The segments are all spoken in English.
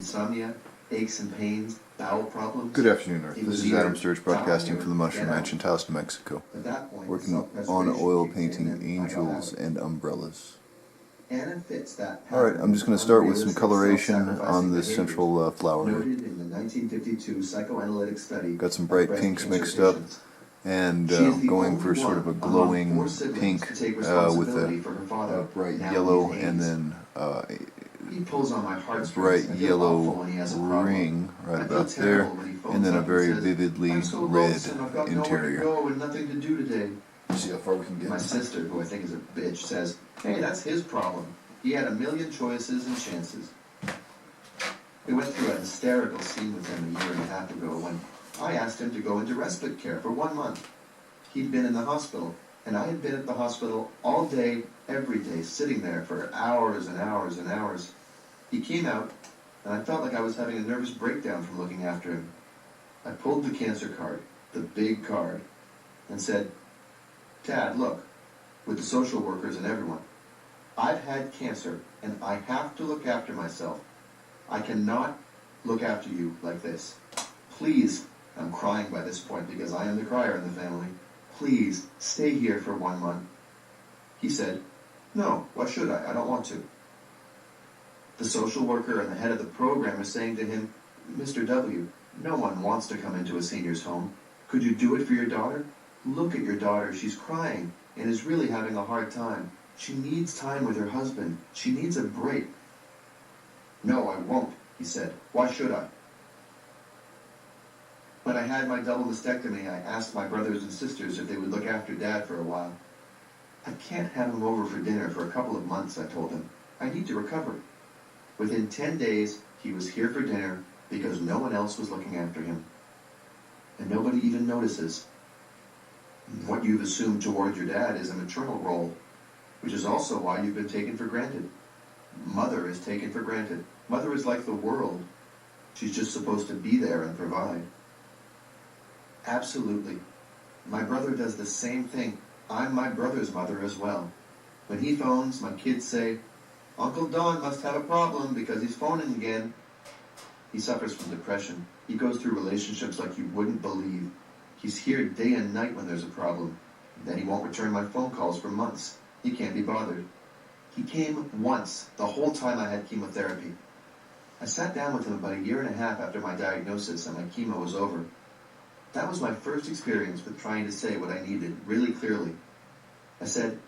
insomnia, aches and pains, bowel problems. Good afternoon, Earth. This is Adam Sturch broadcasting from the Mushroom Ranch in Taos, New Mexico, At that point, working on oil painting angels and umbrellas. Anna fits that Alright, I'm just going to start with some coloration on this central flower here. Noted in the 1952 psychoanalytic study. Got some bright pinks mixed up, and going for sort of a glowing pink with a bright yellow, and then he pulls on my a bright yellow ring right about there, and then a very vividly red interior. See how far we can get. My sister, who I think is a bitch, says, "Hey, that's his problem. He had a million choices and chances." We went through an hysterical scene with him a year and a half ago when I asked him to go into respite care for 1 month. He'd been in the hospital, and I had been at the hospital all day, every day, sitting there for hours and hours and hours. He came out, and I felt like I was having a nervous breakdown from looking after him. I pulled the cancer card, the big card, and said, "Dad, look, with the social workers and everyone, I've had cancer, and I have to look after myself. I cannot look after you like this. Please," I'm crying by this point because I am the crier in the family, "please stay here for 1 month." He said, "No, why should I? I don't want to." The social worker and the head of the program are saying to him, "Mr. W, no one wants to come into a senior's home. Could you do it for your daughter? Look at your daughter. She's crying and is really having a hard time. She needs time with her husband. She needs a break." "No, I won't," he said. "Why should I?" When I had my double mastectomy, I asked my brothers and sisters if they would look after Dad for a while. "I can't have him over for dinner for a couple of months," I told them. "I need to recover." Within 10 days, he was here for dinner because no one else was looking after him. And nobody even notices. What you've assumed toward your dad is a maternal role, which is also why you've been taken for granted. Mother is taken for granted. Mother is like the world. She's just supposed to be there and provide. Absolutely. My brother does the same thing. I'm my brother's mother as well. When he phones, my kids say, "Uncle Don must have a problem because he's phoning again." He suffers from depression. He goes through relationships like you wouldn't believe. He's here day and night when there's a problem. Then he won't return my phone calls for months. He can't be bothered. He came once, the whole time I had chemotherapy. I sat down with him about a year and a half after my diagnosis and my chemo was over. That was my first experience with trying to say what I needed really clearly. I said,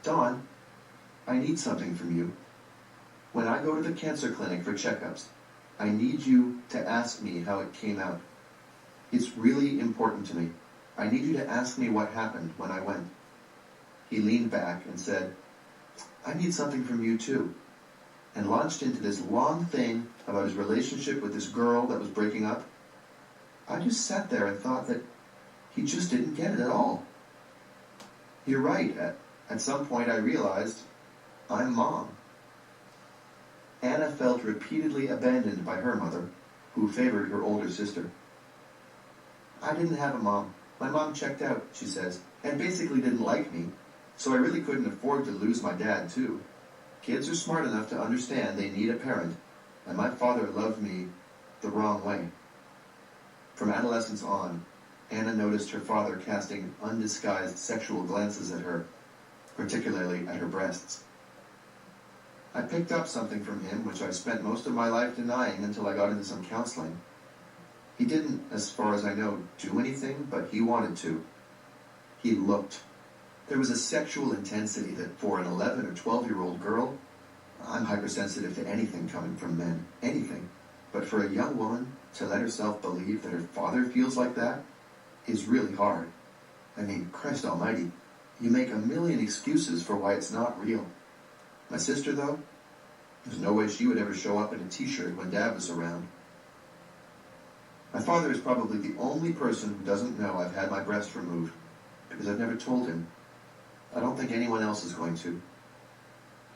"Don, I need something from you. When I go to the cancer clinic for checkups, I need you to ask me how it came out. It's really important to me. I need you to ask me what happened when I went." He leaned back and said, "I need something from you too," and launched into this long thing about his relationship with this girl that was breaking up. I just sat there and thought that he just didn't get it at all. You're right. At some point I realized I'm Mom. Anna felt repeatedly abandoned by her mother, who favored her older sister. "I didn't have a mom. My mom checked out," she says, "and basically didn't like me, so I really couldn't afford to lose my dad too. Kids are smart enough to understand they need a parent, and my father loved me the wrong way." From adolescence on, Anna noticed her father casting undisguised sexual glances at her, particularly at her breasts. I picked up something from him which I spent most of my life denying until I got into some counseling. He didn't, as far as I know, do anything, but he wanted to. He looked. There was a sexual intensity that for an 11 or 12-year-old girl, I'm hypersensitive to anything coming from men, anything. But for a young woman to let herself believe that her father feels like that is really hard. I mean, Christ almighty, you make a million excuses for why it's not real. My sister, though, there's no way she would ever show up in a t-shirt when Dad was around. My father is probably the only person who doesn't know I've had my breast removed, because I've never told him. I don't think anyone else is going to.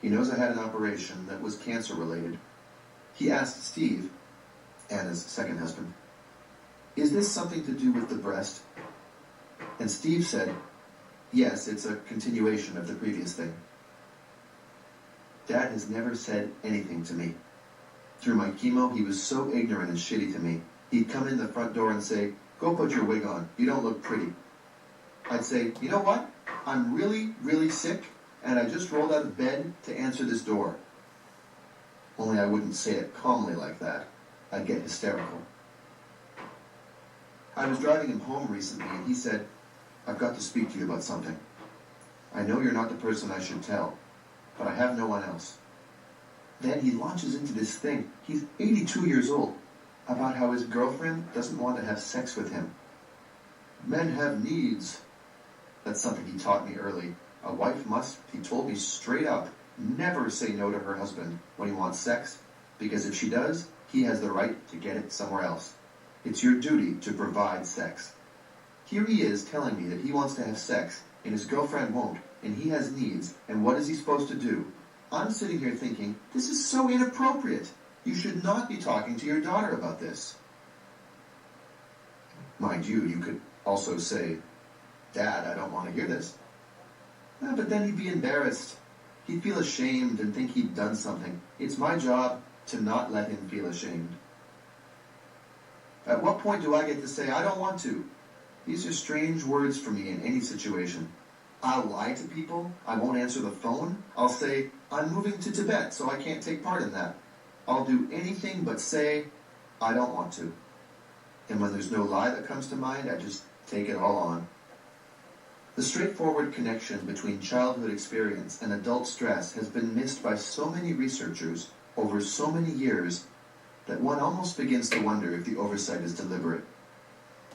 He knows I had an operation that was cancer-related. He asked Steve, Anna's second husband, "Is this something to do with the breast?" And Steve said, "Yes, it's a continuation of the previous thing." Dad has never said anything to me. Through my chemo, he was so ignorant and shitty to me. He'd come in the front door and say, "Go put your wig on. You don't look pretty." I'd say, "You know what? I'm really, really sick, and I just rolled out of bed to answer this door." Only I wouldn't say it calmly like that. I'd get hysterical. I was driving him home recently, and he said, "I've got to speak to you about something. I know you're not the person I should tell, but I have no one else." Then he launches into this thing, he's 82 years old, about how his girlfriend doesn't want to have sex with him. Men have needs. That's something he taught me early. A wife must, he told me straight up, never say no to her husband when he wants sex, because if she does, he has the right to get it somewhere else. It's your duty to provide sex. Here he is telling me that he wants to have sex, and his girlfriend won't, and he has needs, and what is he supposed to do? I'm sitting here thinking, this is so inappropriate. You should not be talking to your daughter about this. Mind you, you could also say, "Dad, I don't want to hear this." But then he'd be embarrassed. He'd feel ashamed and think he'd done something. It's my job to not let him feel ashamed. At what point do I get to say, "I don't want to"? These are strange words for me in any situation. I'll lie to people. I won't answer the phone. I'll say, "I'm moving to Tibet, so I can't take part in that." I'll do anything but say, "I don't want to." And when there's no lie that comes to mind, I just take it all on. The straightforward connection between childhood experience and adult stress has been missed by so many researchers over so many years that one almost begins to wonder if the oversight is deliberate.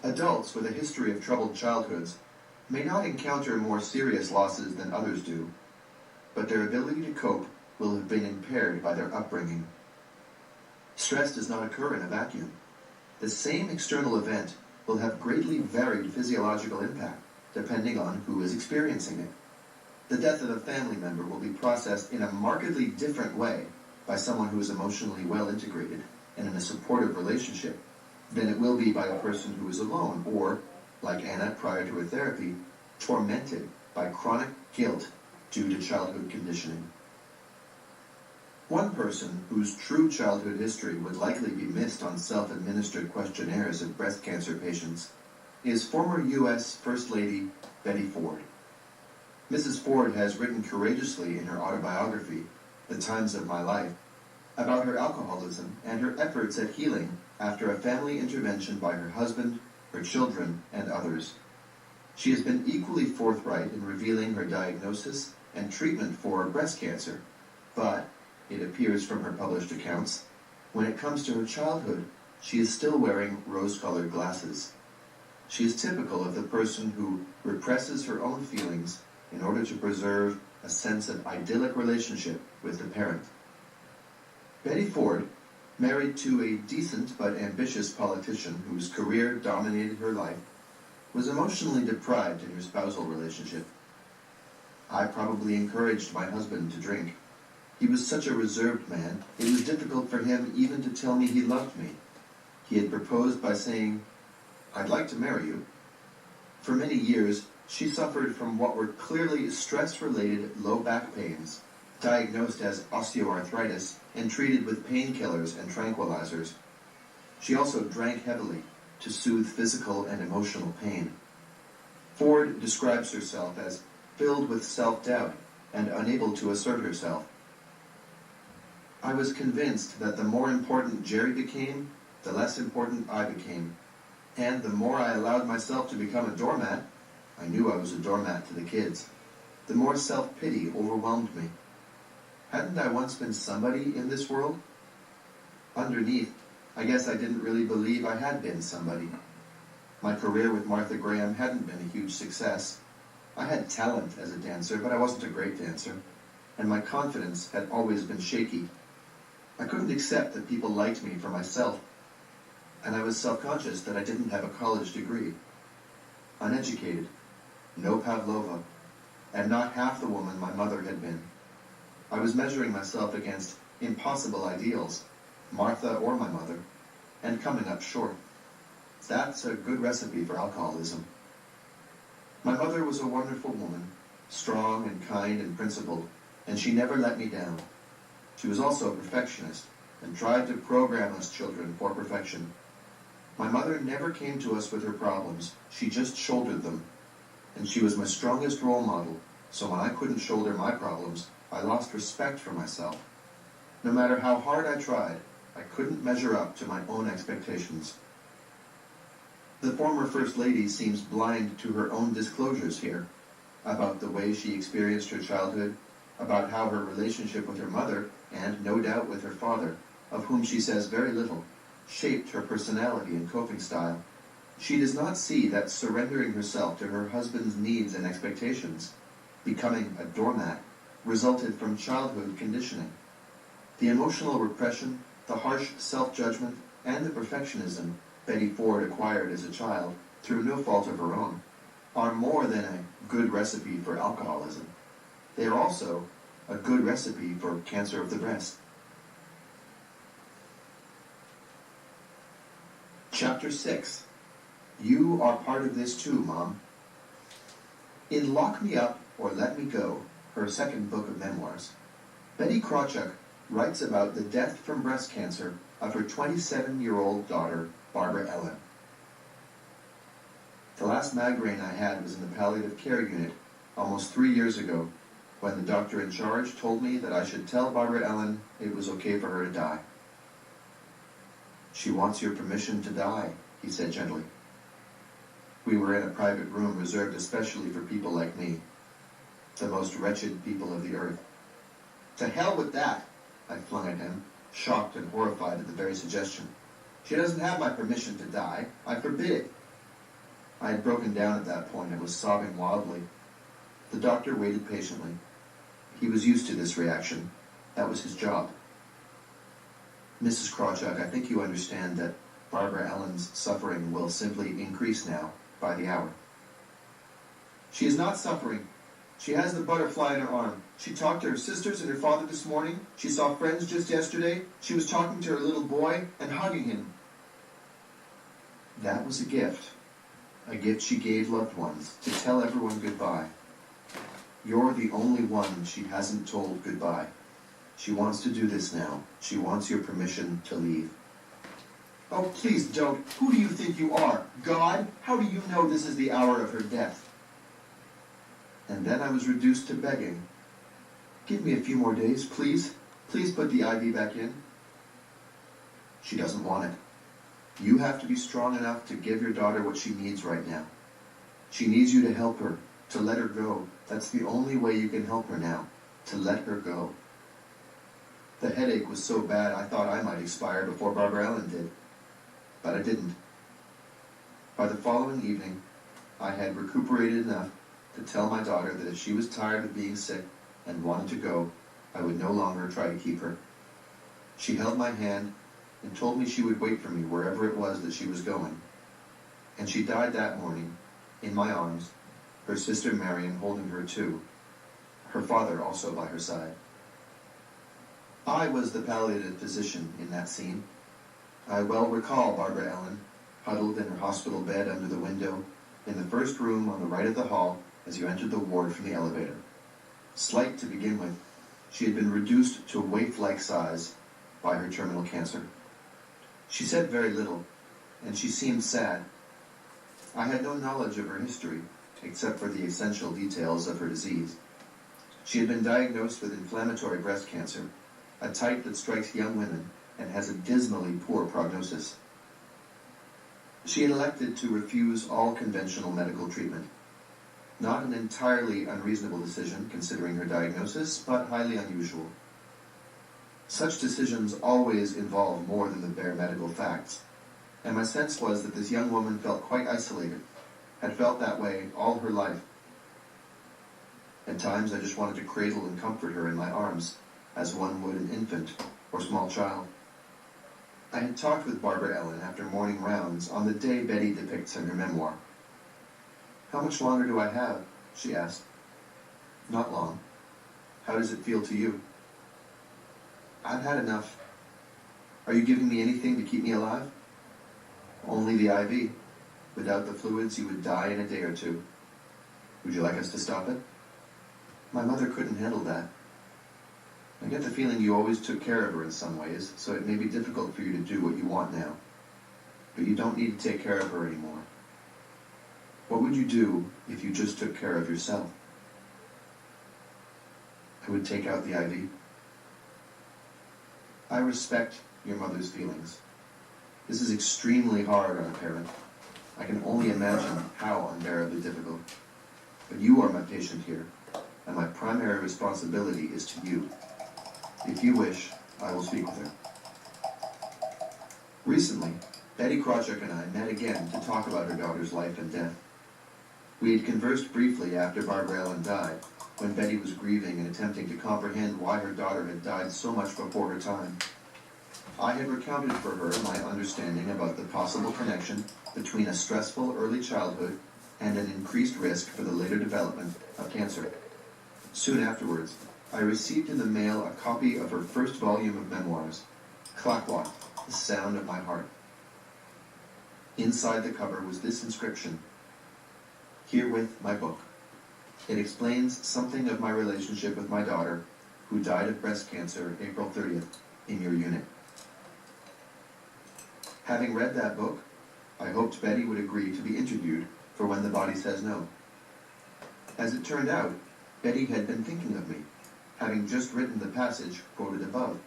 Adults with a history of troubled childhoods may not encounter more serious losses than others do, but their ability to cope will have been impaired by their upbringing. Stress does not occur in a vacuum. The same external event will have greatly varied physiological impact, depending on who is experiencing it. The death of a family member will be processed in a markedly different way by someone who is emotionally well integrated and in a supportive relationship than it will be by a person who is alone or, like Anna prior to her therapy, tormented by chronic guilt due to childhood conditioning. One person whose true childhood history would likely be missed on self-administered questionnaires of breast cancer patients is former U.S. First Lady Betty Ford. Mrs. Ford has written courageously in her autobiography, The Times of My Life, about her alcoholism and her efforts at healing after a family intervention by her husband, her children, and others. She has been equally forthright in revealing her diagnosis and treatment for breast cancer, but, it appears from her published accounts, when it comes to her childhood, she is still wearing rose-colored glasses. She is typical of the person who represses her own feelings in order to preserve a sense of idyllic relationship with the parent. Betty Ford, married to a decent but ambitious politician whose career dominated her life, was emotionally deprived in her spousal relationship. I probably encouraged my husband to drink. He was such a reserved man, it was difficult for him even to tell me he loved me. He had proposed by saying, "I'd like to marry you." For many years, she suffered from what were clearly stress-related low back pains, diagnosed as osteoarthritis and treated with painkillers and tranquilizers. She also drank heavily to soothe physical and emotional pain. Ford describes herself as filled with self-doubt and unable to assert herself. I was convinced that the more important Jerry became, the less important I became. And the more I allowed myself to become a doormat, I knew I was a doormat to the kids, the more self-pity overwhelmed me. Hadn't I once been somebody in this world? Underneath, I guess I didn't really believe I had been somebody. My career with Martha Graham hadn't been a huge success. I had talent as a dancer, but I wasn't a great dancer, and my confidence had always been shaky. I couldn't accept that people liked me for myself, and I was self-conscious that I didn't have a college degree. Uneducated, no Pavlova, and not half the woman my mother had been. I was measuring myself against impossible ideals, Martha or my mother, and coming up short. That's a good recipe for alcoholism. My mother was a wonderful woman, strong and kind and principled, and she never let me down. She was also a perfectionist, and tried to program us children for perfection. My mother never came to us with her problems. She just shouldered them. And she was my strongest role model, so when I couldn't shoulder my problems, I lost respect for myself. No matter how hard I tried, I couldn't measure up to my own expectations. The former First Lady seems blind to her own disclosures here, about the way she experienced her childhood, about how her relationship with her mother, and no doubt with her father, of whom she says very little, shaped her personality and coping style. She does not see that surrendering herself to her husband's needs and expectations, becoming a doormat, resulted from childhood conditioning. The emotional repression, the harsh self-judgment, and the perfectionism Betty Ford acquired as a child, through no fault of her own, are more than a good recipe for alcoholism. They are also a good recipe for cancer of the breast. Chapter 6. You are part of this too, Mom. In Lock Me Up or Let Me Go, her second book of memoirs, Betty Krawchuk writes about the death from breast cancer of her 27-year-old daughter, Barbara Ellen. The last migraine I had was in the palliative care unit almost 3 years ago, when the doctor in charge told me that I should tell Barbara Ellen it was okay for her to die. She wants your permission to die, he said gently. We were in a private room reserved especially for people like me, the most wretched people of the earth. To hell with that, I flung at him, shocked and horrified at the very suggestion. She doesn't have my permission to die. I forbid it. I had broken down at that point and was sobbing wildly. The doctor waited patiently. He was used to this reaction. That was his job. Mrs. Krawchuk, I think you understand that Barbara Ellen's suffering will simply increase now by the hour. She is not suffering. She has the butterfly in her arm. She talked to her sisters and her father this morning. She saw friends just yesterday. She was talking to her little boy and hugging him. That was a gift she gave loved ones, to tell everyone goodbye. You're the only one she hasn't told goodbye. She wants to do this now. She wants your permission to leave. Oh, please don't. Who do you think you are? God? How do you know this is the hour of her death? And then I was reduced to begging. Give me a few more days, please. Please put the IV back in. She doesn't want it. You have to be strong enough to give your daughter what she needs right now. She needs you to help her, to let her go. That's the only way you can help her now, to let her go. The headache was so bad I thought I might expire before Barbara Ellen did. But I didn't. By the following evening, I had recuperated enough to tell my daughter that if she was tired of being sick and wanted to go, I would no longer try to keep her. She held my hand and told me she would wait for me wherever it was that she was going. And she died that morning, in my arms, her sister Marion holding her too, her father also by her side. I was the palliative physician in that scene. I well recall Barbara Ellen, huddled in her hospital bed under the window, in the first room on the right of the hall as you entered the ward from the elevator. Slight to begin with, she had been reduced to waif-like size by her terminal cancer. She said very little, and she seemed sad. I had no knowledge of her history, except for the essential details of her disease. She had been diagnosed with inflammatory breast cancer, a type that strikes young women and has a dismally poor prognosis. She had elected to refuse all conventional medical treatment. Not an entirely unreasonable decision, considering her diagnosis, but highly unusual. Such decisions always involve more than the bare medical facts, and my sense was that this young woman felt quite isolated, had felt that way all her life. At times I just wanted to cradle and comfort her in my arms, as one would an infant or small child. I had talked with Barbara Ellen after morning rounds on the day Betty depicts in her memoir. How much longer do I have? She asked. Not long. How does it feel to you? I've had enough. Are you giving me anything to keep me alive? Only the IV. Without the fluids, you would die in a day or two. Would you like us to stop it? My mother couldn't handle that. I get the feeling you always took care of her in some ways, so it may be difficult for you to do what you want now. But you don't need to take care of her anymore. What would you do if you just took care of yourself? I would take out the IV. I respect your mother's feelings. This is extremely hard on a parent. I can only imagine how unbearably difficult. But you are my patient here, and my primary responsibility is to you. If you wish, I will speak with her. Recently, Betty Krawchuk and I met again to talk about her daughter's life and death. We had conversed briefly after Barbara Ellen died, when Betty was grieving and attempting to comprehend why her daughter had died so much before her time. I had recounted for her my understanding about the possible connection between a stressful early childhood and an increased risk for the later development of cancer. Soon afterwards, I received in the mail a copy of her first volume of memoirs, Clackwat, The Sound of My Heart. Inside the cover was this inscription: "Herewith my book. It explains something of my relationship with my daughter, who died of breast cancer April 30th in your unit." Having read that book, I hoped Betty would agree to be interviewed for When the Body Says No. As it turned out, Betty had been thinking of me, having just written the passage quoted above.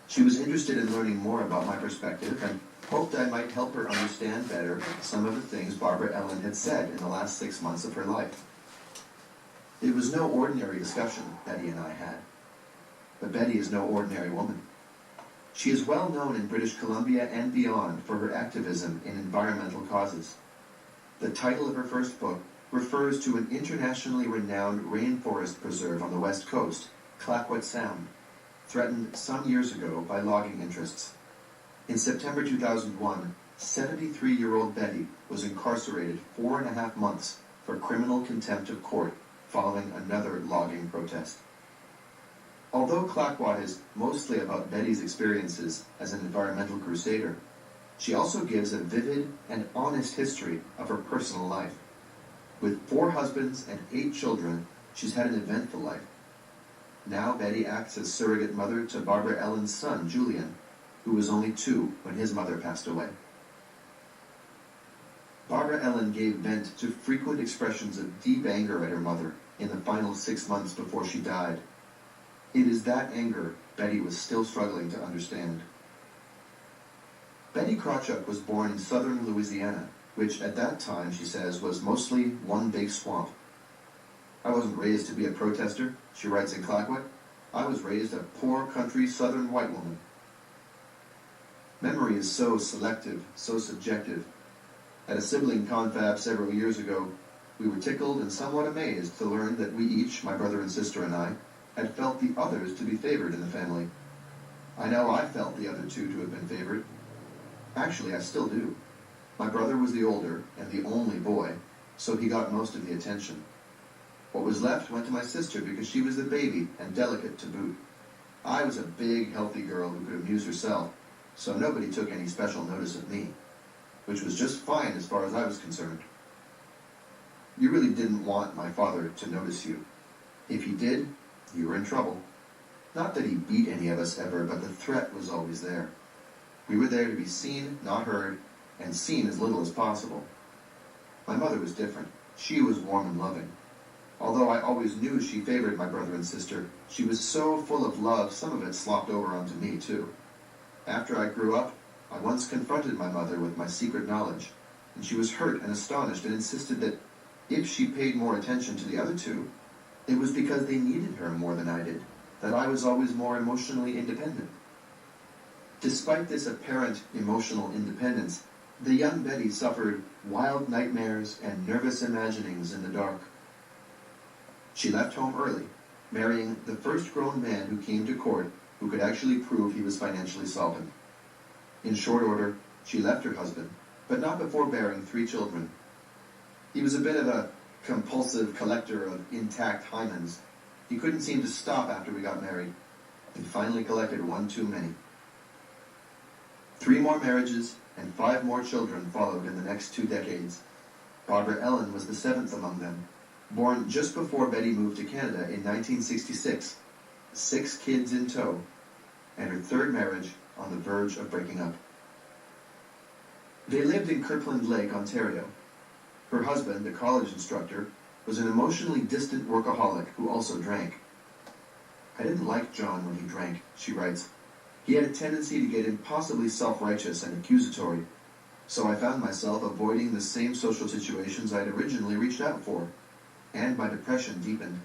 She was interested in learning more about my perspective and hoped I might help her understand better some of the things Barbara Ellen had said in the last 6 months of her life. It was no ordinary discussion Betty and I had. But Betty is no ordinary woman. She is well known in British Columbia and beyond for her activism in environmental causes. The title of her first book refers to an internationally renowned rainforest preserve on the west coast, Clackwat Sound, threatened some years ago by logging interests. In September 2001, 73-year-old Betty was incarcerated 4.5 months for criminal contempt of court following another logging protest. Although Clackwat is mostly about Betty's experiences as an environmental crusader, she also gives a vivid and honest history of her personal life. With 4 husbands and 8 children, she's had an eventful life. Now Betty acts as surrogate mother to Barbara Ellen's son, Julian, who was only 2 when his mother passed away. Barbara Ellen gave vent to frequent expressions of deep anger at her mother in the final 6 months before she died. It is that anger Betty was still struggling to understand. Betty Krawchuk was born in southern Louisiana, which at that time, she says, was mostly one big swamp. "I wasn't raised to be a protester," she writes in Clackwat. "I was raised a poor country southern white woman." Memory is so selective, so subjective. At a sibling confab several years ago, we were tickled and somewhat amazed to learn that we each, my brother and sister and I, had felt the others to be favored in the family. I know I felt the other 2 to have been favored. Actually, I still do. My brother was the older and the only boy, so he got most of the attention. What was left went to my sister because she was the baby and delicate to boot. I was a big, healthy girl who could amuse herself, so nobody took any special notice of me, which was just fine as far as I was concerned. You really didn't want my father to notice you. If he did, you were in trouble. Not that he beat any of us ever, but the threat was always there. We were there to be seen, not heard, and seen as little as possible. My mother was different. She was warm and loving. Although I always knew she favored my brother and sister, she was so full of love, some of it slopped over onto me, too. After I grew up, I once confronted my mother with my secret knowledge, and she was hurt and astonished and insisted that if she paid more attention to the other 2, it was because they needed her more than I did, that I was always more emotionally independent. Despite this apparent emotional independence, the young Betty suffered wild nightmares and nervous imaginings in the dark. She left home early, marrying the first grown man who came to court who could actually prove he was financially solvent. In short order, she left her husband, but not before bearing 3 children. He was a bit of a compulsive collector of intact hymens. He couldn't seem to stop after we got married, and finally collected 1 too many. 3 more marriages and 5 more children followed in the next 2 decades. Barbara Ellen was the 7th among them, born just before Betty moved to Canada in 1966. 6 kids in tow, and her 3rd marriage on the verge of breaking up. They lived in Kirkland Lake, Ontario. Her husband, a college instructor, was an emotionally distant workaholic who also drank. I didn't like John when he drank, she writes. He had a tendency to get impossibly self-righteous and accusatory, so I found myself avoiding the same social situations I'd originally reached out for, and my depression deepened.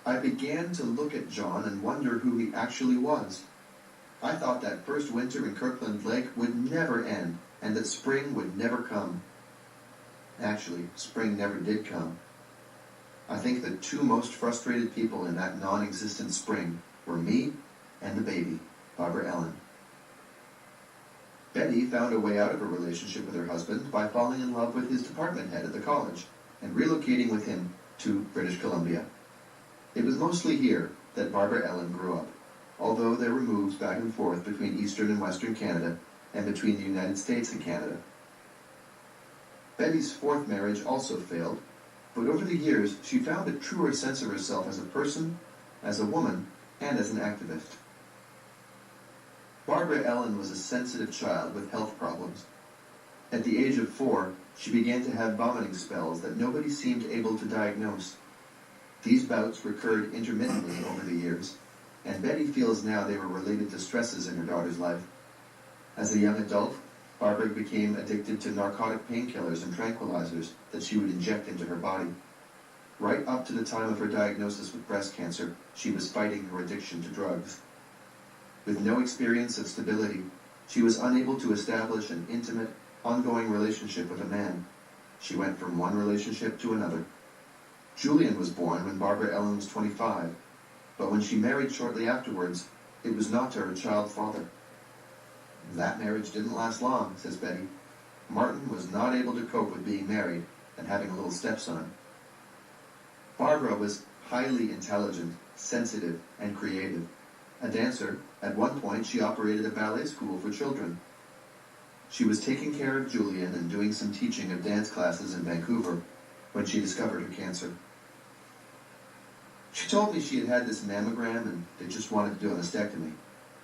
I began to look at John and wonder who he actually was. I thought that first winter in Kirkland Lake would never end, and that spring would never come. Actually, spring never did come. I think the 2 most frustrated people in that non-existent spring were me and the baby, Barbara Ellen. Betty found a way out of her relationship with her husband by falling in love with his department head at the college and relocating with him to British Columbia. It was mostly here that Barbara Ellen grew up, although there were moves back and forth between Eastern and Western Canada and between the United States and Canada. Betty's 4th marriage also failed, but over the years she found a truer sense of herself as a person, as a woman, and as an activist. Barbara Ellen was a sensitive child with health problems. At the age of 4, she began to have vomiting spells that nobody seemed able to diagnose. These bouts recurred intermittently over the years, and Betty feels now they were related to stresses in her daughter's life. As a young adult, Barbara became addicted to narcotic painkillers and tranquilizers that she would inject into her body. Right up to the time of her diagnosis with breast cancer, she was fighting her addiction to drugs. With no experience of stability, she was unable to establish an intimate, ongoing relationship with a man. She went from one relationship to another. Julian was born when Barbara Ellen was 25, but when she married shortly afterwards, it was not to her child father. That marriage didn't last long, says Betty. Martin was not able to cope with being married and having a little stepson. Barbara was highly intelligent, sensitive, and creative. A dancer, at one point she operated a ballet school for children. She was taking care of Julian and doing some teaching of dance classes in Vancouver when she discovered her cancer. She told me she had had this mammogram and they just wanted to do a mastectomy.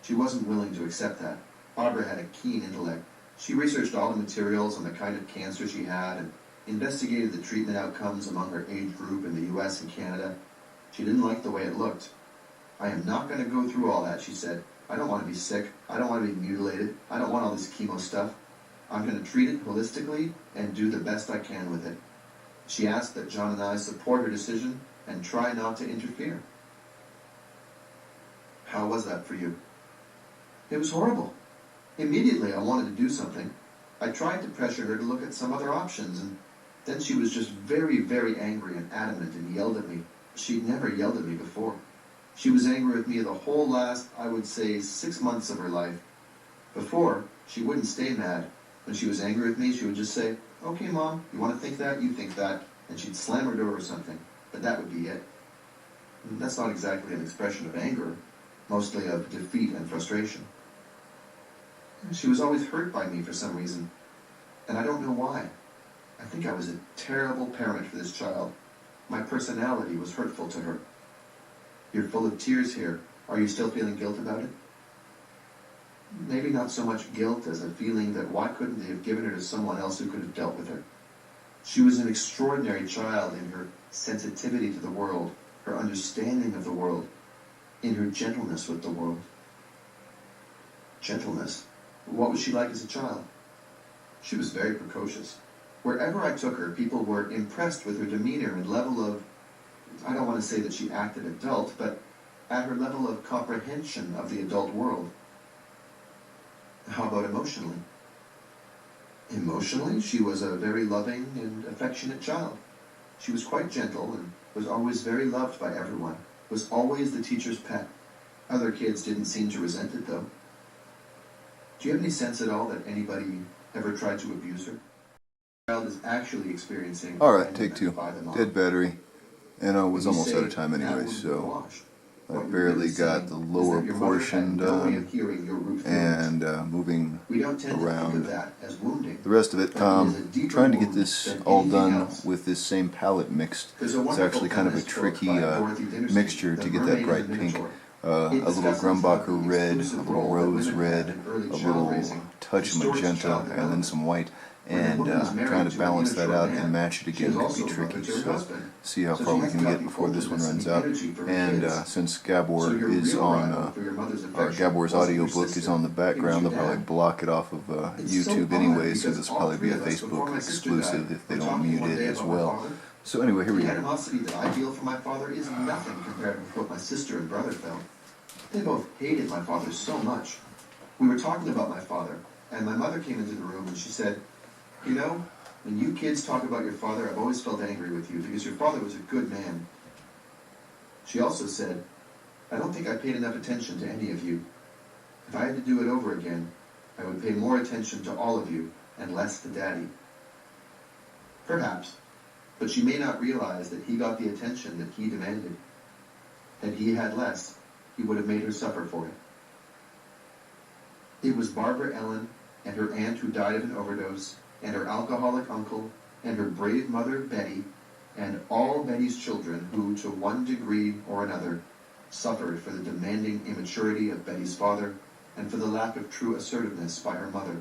She wasn't willing to accept that. Barbara had a keen intellect. She researched all the materials on the kind of cancer she had and investigated the treatment outcomes among her age group in the US and Canada. She didn't like the way it looked. I am not going to go through all that, she said. I don't want to be sick. I don't want to be mutilated. I don't want all this chemo stuff. I'm going to treat it holistically and do the best I can with it. She asked that John and I support her decision and try not to interfere. How was that for you? It was horrible. Immediately I wanted to do something. I tried to pressure her to look at some other options, and then she was just very, very angry and adamant and yelled at me. She'd never yelled at me before. She was angry with me the whole last, I would say, 6 months of her life. Before, she wouldn't stay mad. When she was angry with me, she would just say, "Okay, Mom, you want to think that? You think that." And she'd slam her door or something. But that would be it. And that's not exactly an expression of anger, mostly of defeat and frustration. She was always hurt by me for some reason, and I don't know why. I think I was a terrible parent for this child. My personality was hurtful to her. You're full of tears here. Are you still feeling guilt about it? Maybe not so much guilt as a feeling that why couldn't they have given her to someone else who could have dealt with her? She was an extraordinary child in her sensitivity to the world, her understanding of the world, in her gentleness with the world. Gentleness. What was she like as a child? She was very precocious. Wherever I took her, people were impressed with her demeanor and level of, I don't want to say that she acted adult, but at her level of comprehension of the adult world. How about emotionally? Emotionally, she was a very loving and affectionate child. She was quite gentle and was always very loved by everyone, was always the teacher's pet. Other kids didn't seem to resent it, though. Do you have any sense at all that anybody ever tried to abuse her? The child is actually experiencing... Alright, take 2. Dead battery. And I was almost out of time anyway, so I barely got the lower portion done and moving around the rest of it. Trying to get this all done with this same palette mixed. It's actually kind of a tricky mixture to get that bright pink. a little Grumbacher red, a little rose red, a little touch of magenta, and then some white. And trying to balance that out and match it again could be tricky. So see how far we can get before this one runs out. And since Gabor is on, or Gabor's audiobook is on the background, they'll probably block it off of YouTube anyway, so this will probably be a Facebook exclusive if they don't mute it as well. So anyway, here we go. The animosity that I feel for my father is nothing compared with what my sister and brother felt. They both hated my father so much. We were talking about my father, and my mother came into the room and she said, "You know, when you kids talk about your father, I've always felt angry with you because your father was a good man." She also said, "I don't think I paid enough attention to any of you. If I had to do it over again, I would pay more attention to all of you and less to Daddy." Perhaps, but she may not realize that he got the attention that he demanded. Had he had less, he would have made her suffer for it. It was Barbara Ellen and her aunt who died of an overdose, and her alcoholic uncle, and her brave mother, Betty, and all Betty's children who, to one degree or another, suffered for the demanding immaturity of Betty's father and for the lack of true assertiveness by her mother.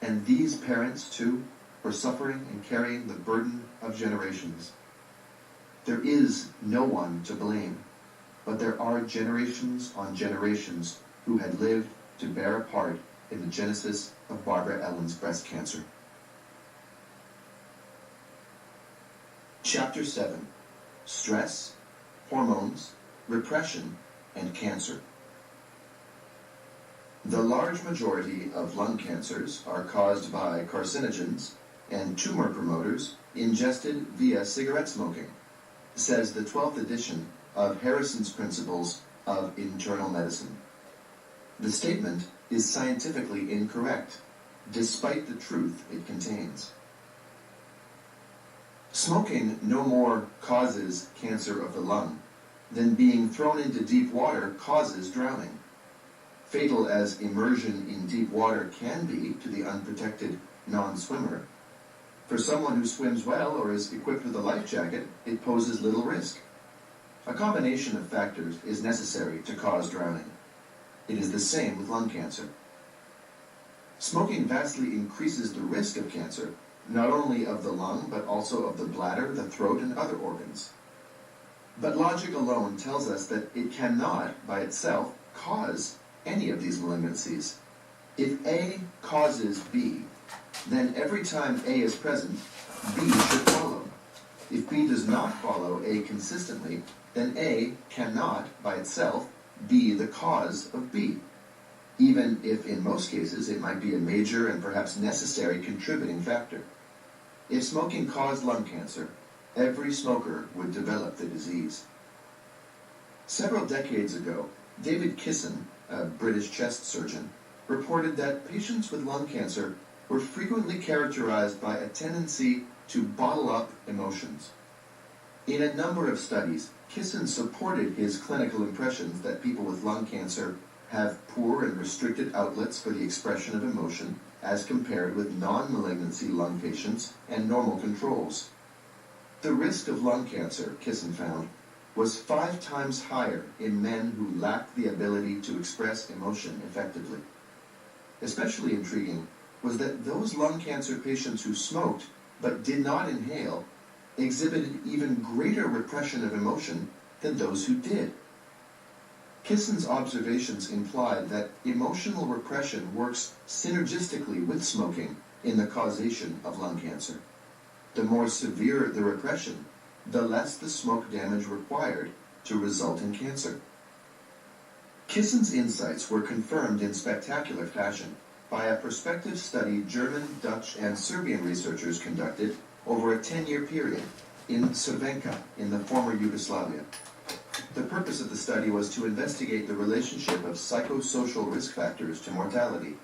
And these parents, too, were suffering and carrying the burden of generations. There is no one to blame, but there are generations on generations who had lived to bear a part in the genesis of Barbara Ellen's breast cancer. Chapter 7. Stress, Hormones, Repression, and Cancer. The large majority of lung cancers are caused by carcinogens and tumor promoters ingested via cigarette smoking, says the 12th edition of Harrison's Principles of Internal Medicine. The statement is scientifically incorrect, despite the truth it contains. Smoking no more causes cancer of the lung than being thrown into deep water causes drowning. Fatal as immersion in deep water can be to the unprotected non-swimmer, for someone who swims well or is equipped with a life jacket, it poses little risk. A combination of factors is necessary to cause drowning. It is the same with lung cancer. Smoking vastly increases the risk of cancer, not only of the lung, but also of the bladder, the throat, and other organs. But logic alone tells us that it cannot, by itself, cause any of these malignancies. If A causes B, then every time A is present, B should follow. If B does not follow A consistently, then A cannot, by itself, be the cause of B, even if in most cases it might be a major and perhaps necessary contributing factor. If smoking caused lung cancer, every smoker would develop the disease. Several decades ago, David Kisson, a British chest surgeon, reported that patients with lung cancer were frequently characterized by a tendency to bottle up emotions. In a number of studies, Kisson supported his clinical impressions that people with lung cancer have poor and restricted outlets for the expression of emotion as compared with non-malignancy lung patients and normal controls. The risk of lung cancer, Kisson found, was 5 times higher in men who lacked the ability to express emotion effectively. Especially intriguing was that those lung cancer patients who smoked but did not inhale exhibited even greater repression of emotion than those who did. Kisson's observations implied that emotional repression works synergistically with smoking in the causation of lung cancer. The more severe the repression, the less the smoke damage required to result in cancer. Kisson's insights were confirmed in spectacular fashion by a prospective study German, Dutch, and Serbian researchers conducted over a 10-year period in Crvenka in the former Yugoslavia. The purpose of the study was to investigate the relationship of psychosocial risk factors to mortality.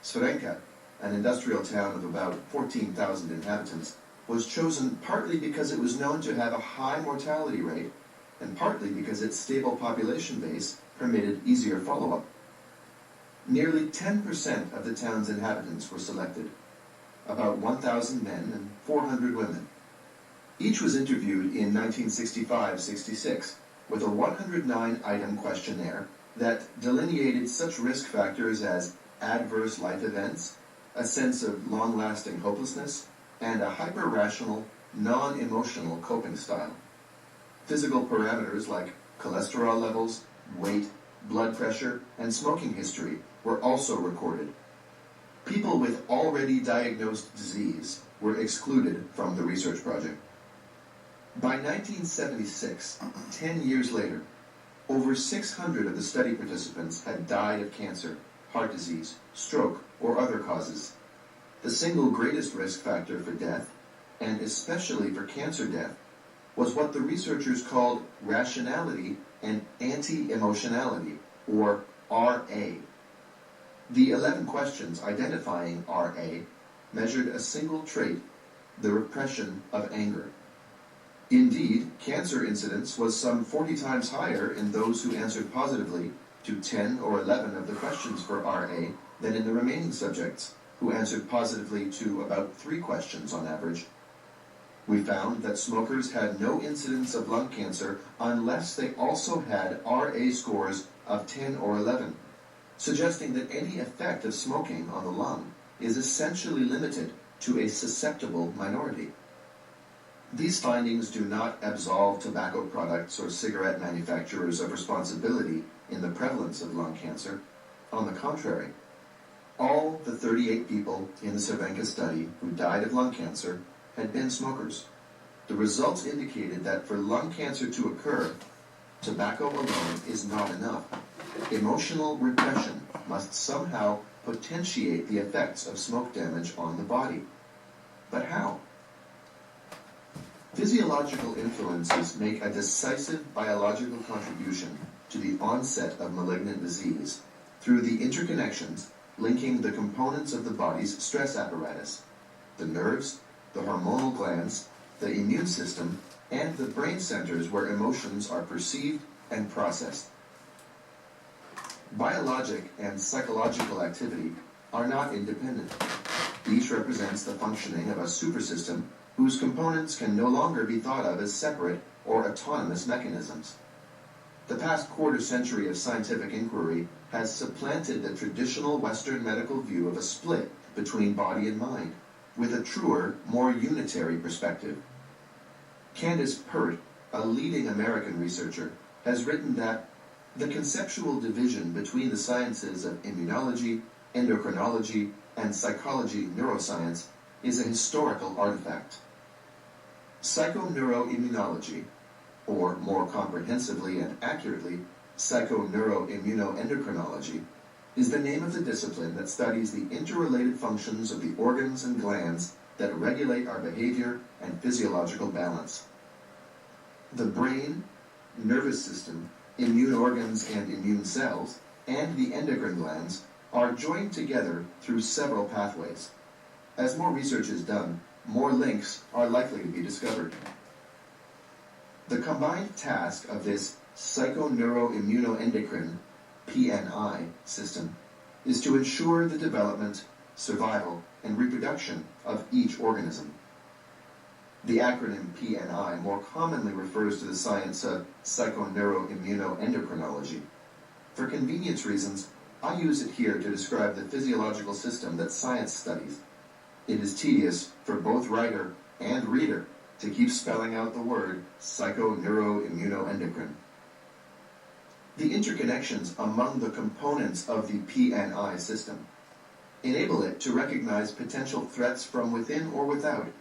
Crvenka, an industrial town of about 14,000 inhabitants, was chosen partly because it was known to have a high mortality rate and partly because its stable population base permitted easier follow-up. Nearly 10% of the town's inhabitants were selected, about 1,000 men and 400 women. Each was interviewed in 1965-66, with a 109-item questionnaire that delineated such risk factors as adverse life events, a sense of long-lasting hopelessness, and a hyper-rational, non-emotional coping style. Physical parameters like cholesterol levels, weight, blood pressure, and smoking history were also recorded. People with already diagnosed disease were excluded from the research project. By 1976, 10 years later, over 600 of the study participants had died of cancer, heart disease, stroke, or other causes. The single greatest risk factor for death, and especially for cancer death, was what the researchers called rationality and anti-emotionality, or RA. The 11 questions identifying RA measured a single trait, the repression of anger. Indeed, cancer incidence was some 40 times higher in those who answered positively to 10 or 11 of the questions for RA than in the remaining subjects, who answered positively to about 3 questions on average. We found that smokers had no incidence of lung cancer unless they also had RA scores of 10 or 11, suggesting that any effect of smoking on the lung is essentially limited to a susceptible minority. These findings do not absolve tobacco products or cigarette manufacturers of responsibility in the prevalence of lung cancer. On the contrary, all the 38 people in the Cervenka study who died of lung cancer had been smokers. The results indicated that for lung cancer to occur, tobacco alone is not enough. Emotional repression must somehow potentiate the effects of smoke damage on the body. But how? Physiological influences make a decisive biological contribution to the onset of malignant disease through the interconnections linking the components of the body's stress apparatus, the nerves, the hormonal glands, the immune system, and the brain centers where emotions are perceived and processed. Biologic and psychological activity are not independent. Each represents the functioning of a supersystem whose components can no longer be thought of as separate or autonomous mechanisms. The past quarter century of scientific inquiry has supplanted the traditional Western medical view of a split between body and mind, with a truer, more unitary perspective. Candace Pert, a leading American researcher, has written that the conceptual division between the sciences of immunology, endocrinology, and psychology neuroscience is a historical artifact. Psychoneuroimmunology, or more comprehensively and accurately, psychoneuroimmunoendocrinology, is the name of the discipline that studies the interrelated functions of the organs and glands that regulate our behavior and physiological balance. The brain, nervous system, immune organs and immune cells, and the endocrine glands are joined together through several pathways. As more research is done, more links are likely to be discovered. The combined task of this psychoneuroimmunoendocrine PNI system is to ensure the development, survival, and reproduction of each organism. The acronym PNI more commonly refers to the science of psychoneuroimmunoendocrinology. For convenience reasons, I use it here to describe the physiological system that science studies. It is tedious for both writer and reader to keep spelling out the word psychoneuroimmunoendocrine. The interconnections among the components of the PNI system enable it to recognize potential threats from within or without,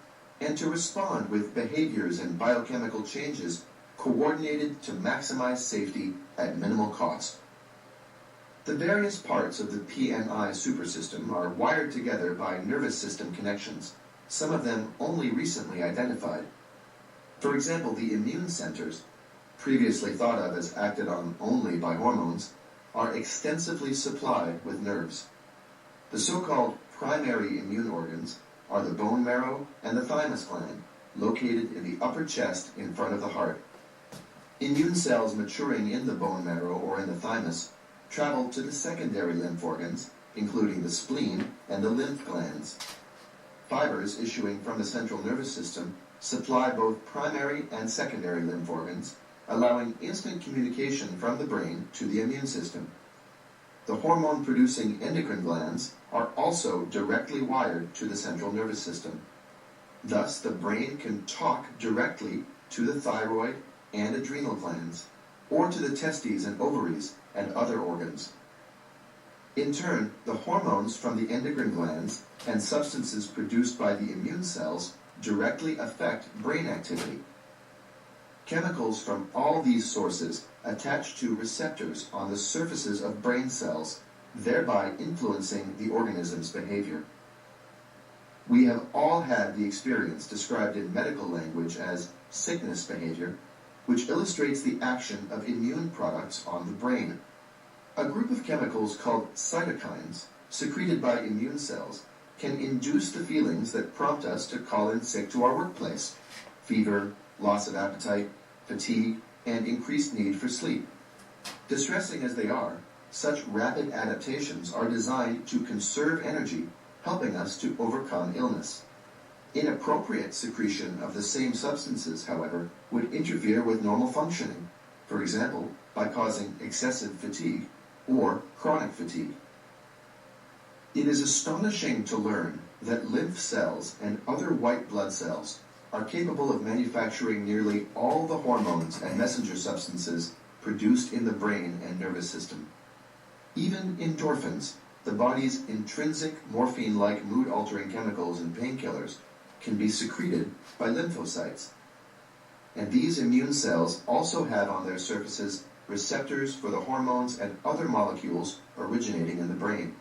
and to respond with behaviors and biochemical changes coordinated to maximize safety at minimal cost. The various parts of the PNI supersystem are wired together by nervous system connections, some of them only recently identified. For example, the immune centers, previously thought of as acted on only by hormones, are extensively supplied with nerves. The so-called primary immune organs are the bone marrow and the thymus gland, located in the upper chest in front of the heart. Immune cells maturing in the bone marrow or in the thymus travel to the secondary lymph organs, including the spleen and the lymph glands. Fibers issuing from the central nervous system supply both primary and secondary lymph organs, allowing instant communication from the brain to the immune system. The hormone-producing endocrine glands are also directly wired to the central nervous system. Thus, the brain can talk directly to the thyroid and adrenal glands, or to the testes and ovaries and other organs. In turn, the hormones from the endocrine glands and substances produced by the immune cells directly affect brain activity. Chemicals from all these sources attach to receptors on the surfaces of brain cells, thereby influencing the organism's behavior. We have all had the experience described in medical language as sickness behavior, which illustrates the action of immune products on the brain. A group of chemicals called cytokines, secreted by immune cells, can induce the feelings that prompt us to call in sick to our workplace: fever, loss of appetite, fatigue, and increased need for sleep. Distressing as they are, such rapid adaptations are designed to conserve energy, helping us to overcome illness. Inappropriate secretion of the same substances, however, would interfere with normal functioning, for example, by causing excessive fatigue or chronic fatigue. It is astonishing to learn that lymph cells and other white blood cells are capable of manufacturing nearly all the hormones and messenger substances produced in the brain and nervous system. Even endorphins, the body's intrinsic morphine-like mood-altering chemicals and painkillers, can be secreted by lymphocytes. And these immune cells also have on their surfaces receptors for the hormones and other molecules originating in the brain.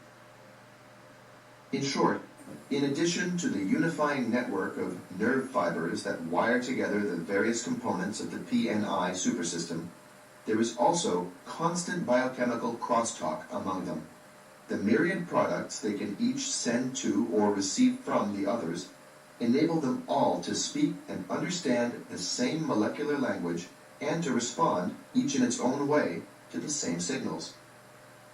In short, in addition to the unifying network of nerve fibers that wire together the various components of the PNI supersystem, there is also constant biochemical crosstalk among them. The myriad products they can each send to or receive from the others enable them all to speak and understand the same molecular language and to respond, each in its own way, to the same signals.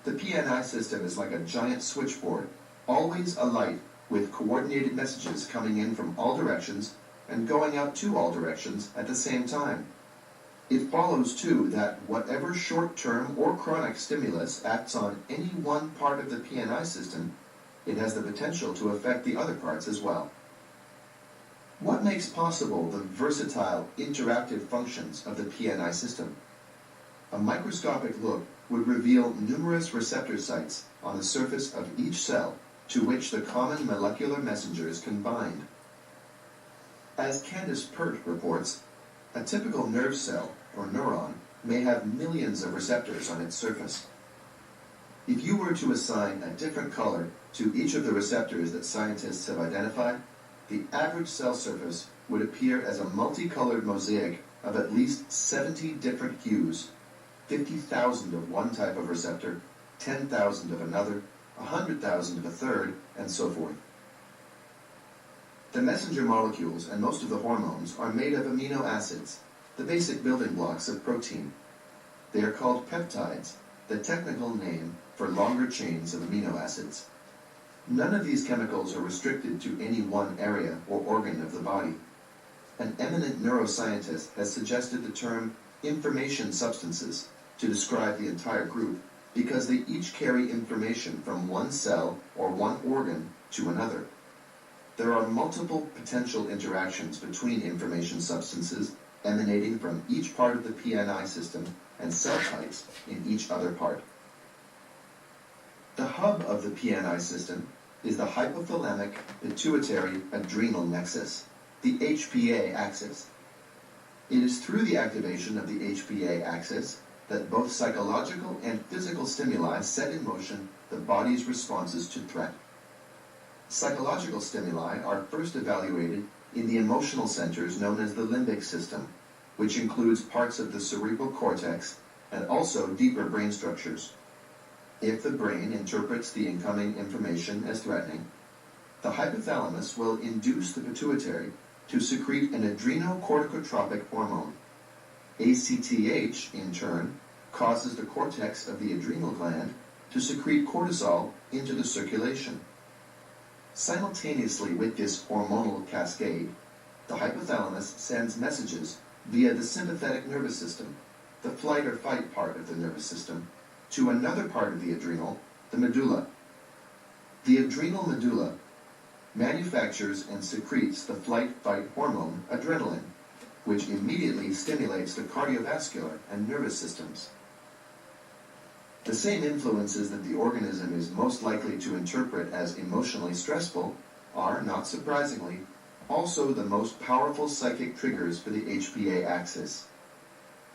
The PNI system is like a giant switchboard, always alight with coordinated messages coming in from all directions and going out to all directions at the same time. It follows, too, that whatever short-term or chronic stimulus acts on any one part of the PNI system, it has the potential to affect the other parts as well. What makes possible the versatile, interactive functions of the PNI system? A microscopic look would reveal numerous receptor sites on the surface of each cell to which the common molecular messengers can bind. As Candace Pert reports, a typical nerve cell, or neuron, may have millions of receptors on its surface. If you were to assign a different color to each of the receptors that scientists have identified, the average cell surface would appear as a multicolored mosaic of at least 70 different hues, 50,000 of one type of receptor, 10,000 of another, 100,000 of a third, and so forth. The messenger molecules and most of the hormones are made of amino acids, the basic building blocks of protein. They are called peptides, the technical name for longer chains of amino acids. None of these chemicals are restricted to any one area or organ of the body. An eminent neuroscientist has suggested the term information substances to describe the entire group because they each carry information from one cell or one organ to another. There are multiple potential interactions between information substances emanating from each part of the PNI system and cell types in each other part. The hub of the PNI system is the hypothalamic pituitary adrenal nexus, the HPA axis. It is through the activation of the HPA axis that both psychological and physical stimuli set in motion the body's responses to threat. Psychological stimuli are first evaluated in the emotional centers known as the limbic system, which includes parts of the cerebral cortex and also deeper brain structures. If the brain interprets the incoming information as threatening, the hypothalamus will induce the pituitary to secrete an adrenocorticotropic hormone. ACTH, in turn, causes the cortex of the adrenal gland to secrete cortisol into the circulation. Simultaneously with this hormonal cascade, the hypothalamus sends messages via the sympathetic nervous system, the flight or fight part of the nervous system, to another part of the adrenal, the medulla. The adrenal medulla manufactures and secretes the flight-fight hormone adrenaline, which immediately stimulates the cardiovascular and nervous systems. The same influences that the organism is most likely to interpret as emotionally stressful are, not surprisingly, also the most powerful psychic triggers for the HPA axis.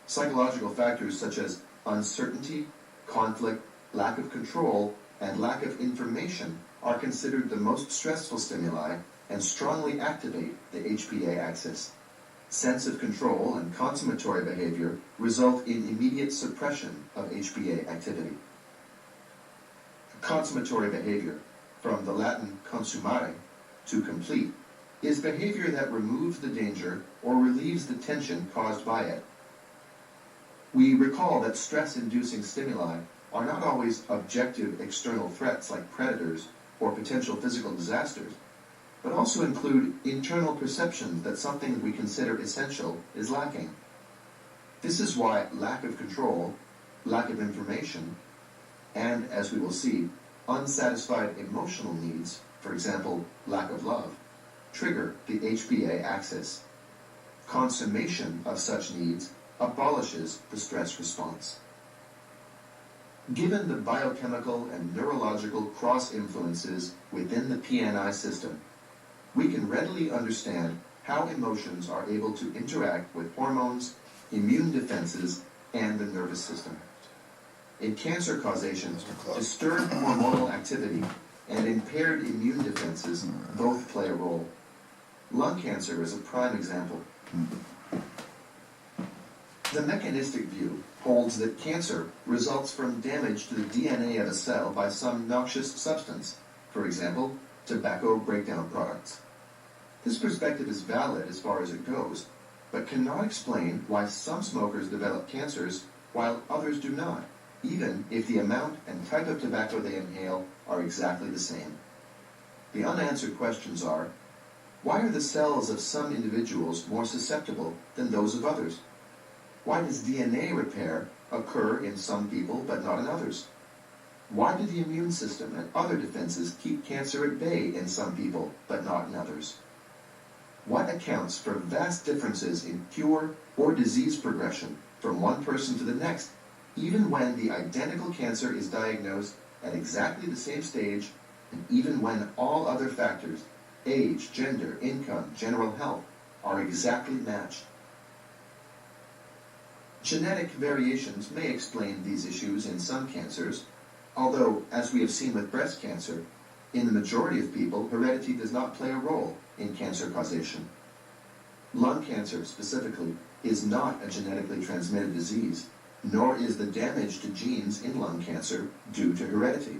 Psychological factors such as uncertainty, conflict, lack of control, and lack of information are considered the most stressful stimuli and strongly activate the HPA axis. Sense of control and consummatory behavior result in immediate suppression of HPA activity. Consummatory behavior, from the Latin consumare, to complete, is behavior that removes the danger or relieves the tension caused by it. We recall that stress-inducing stimuli are not always objective external threats like predators or potential physical disasters, but also include internal perceptions that something that we consider essential is lacking. This is why lack of control, lack of information, and, as we will see, unsatisfied emotional needs, for example, lack of love, trigger the HPA axis. Consummation of such needs abolishes the stress response. Given the biochemical and neurological cross-influences within the PNI system, we can readily understand how emotions are able to interact with hormones, immune defenses, and the nervous system. In cancer causation, disturbed hormonal activity and impaired immune defenses both play a role. Lung cancer is a prime example. The mechanistic view holds that cancer results from damage to the DNA of a cell by some noxious substance, for example, tobacco breakdown products. This perspective is valid as far as it goes, but cannot explain why some smokers develop cancers while others do not, even if the amount and type of tobacco they inhale are exactly the same. The unanswered questions are, why are the cells of some individuals more susceptible than those of others? Why does DNA repair occur in some people but not in others? Why do the immune system and other defenses keep cancer at bay in some people but not in others? What accounts for vast differences in cure or disease progression from one person to the next, even when the identical cancer is diagnosed at exactly the same stage, and even when all other factors, age, gender, income, general health, are exactly matched? Genetic variations may explain these issues in some cancers, although, as we have seen with breast cancer, in the majority of people, heredity does not play a role in cancer causation. Lung cancer, specifically, is not a genetically transmitted disease, nor is the damage to genes in lung cancer due to heredity.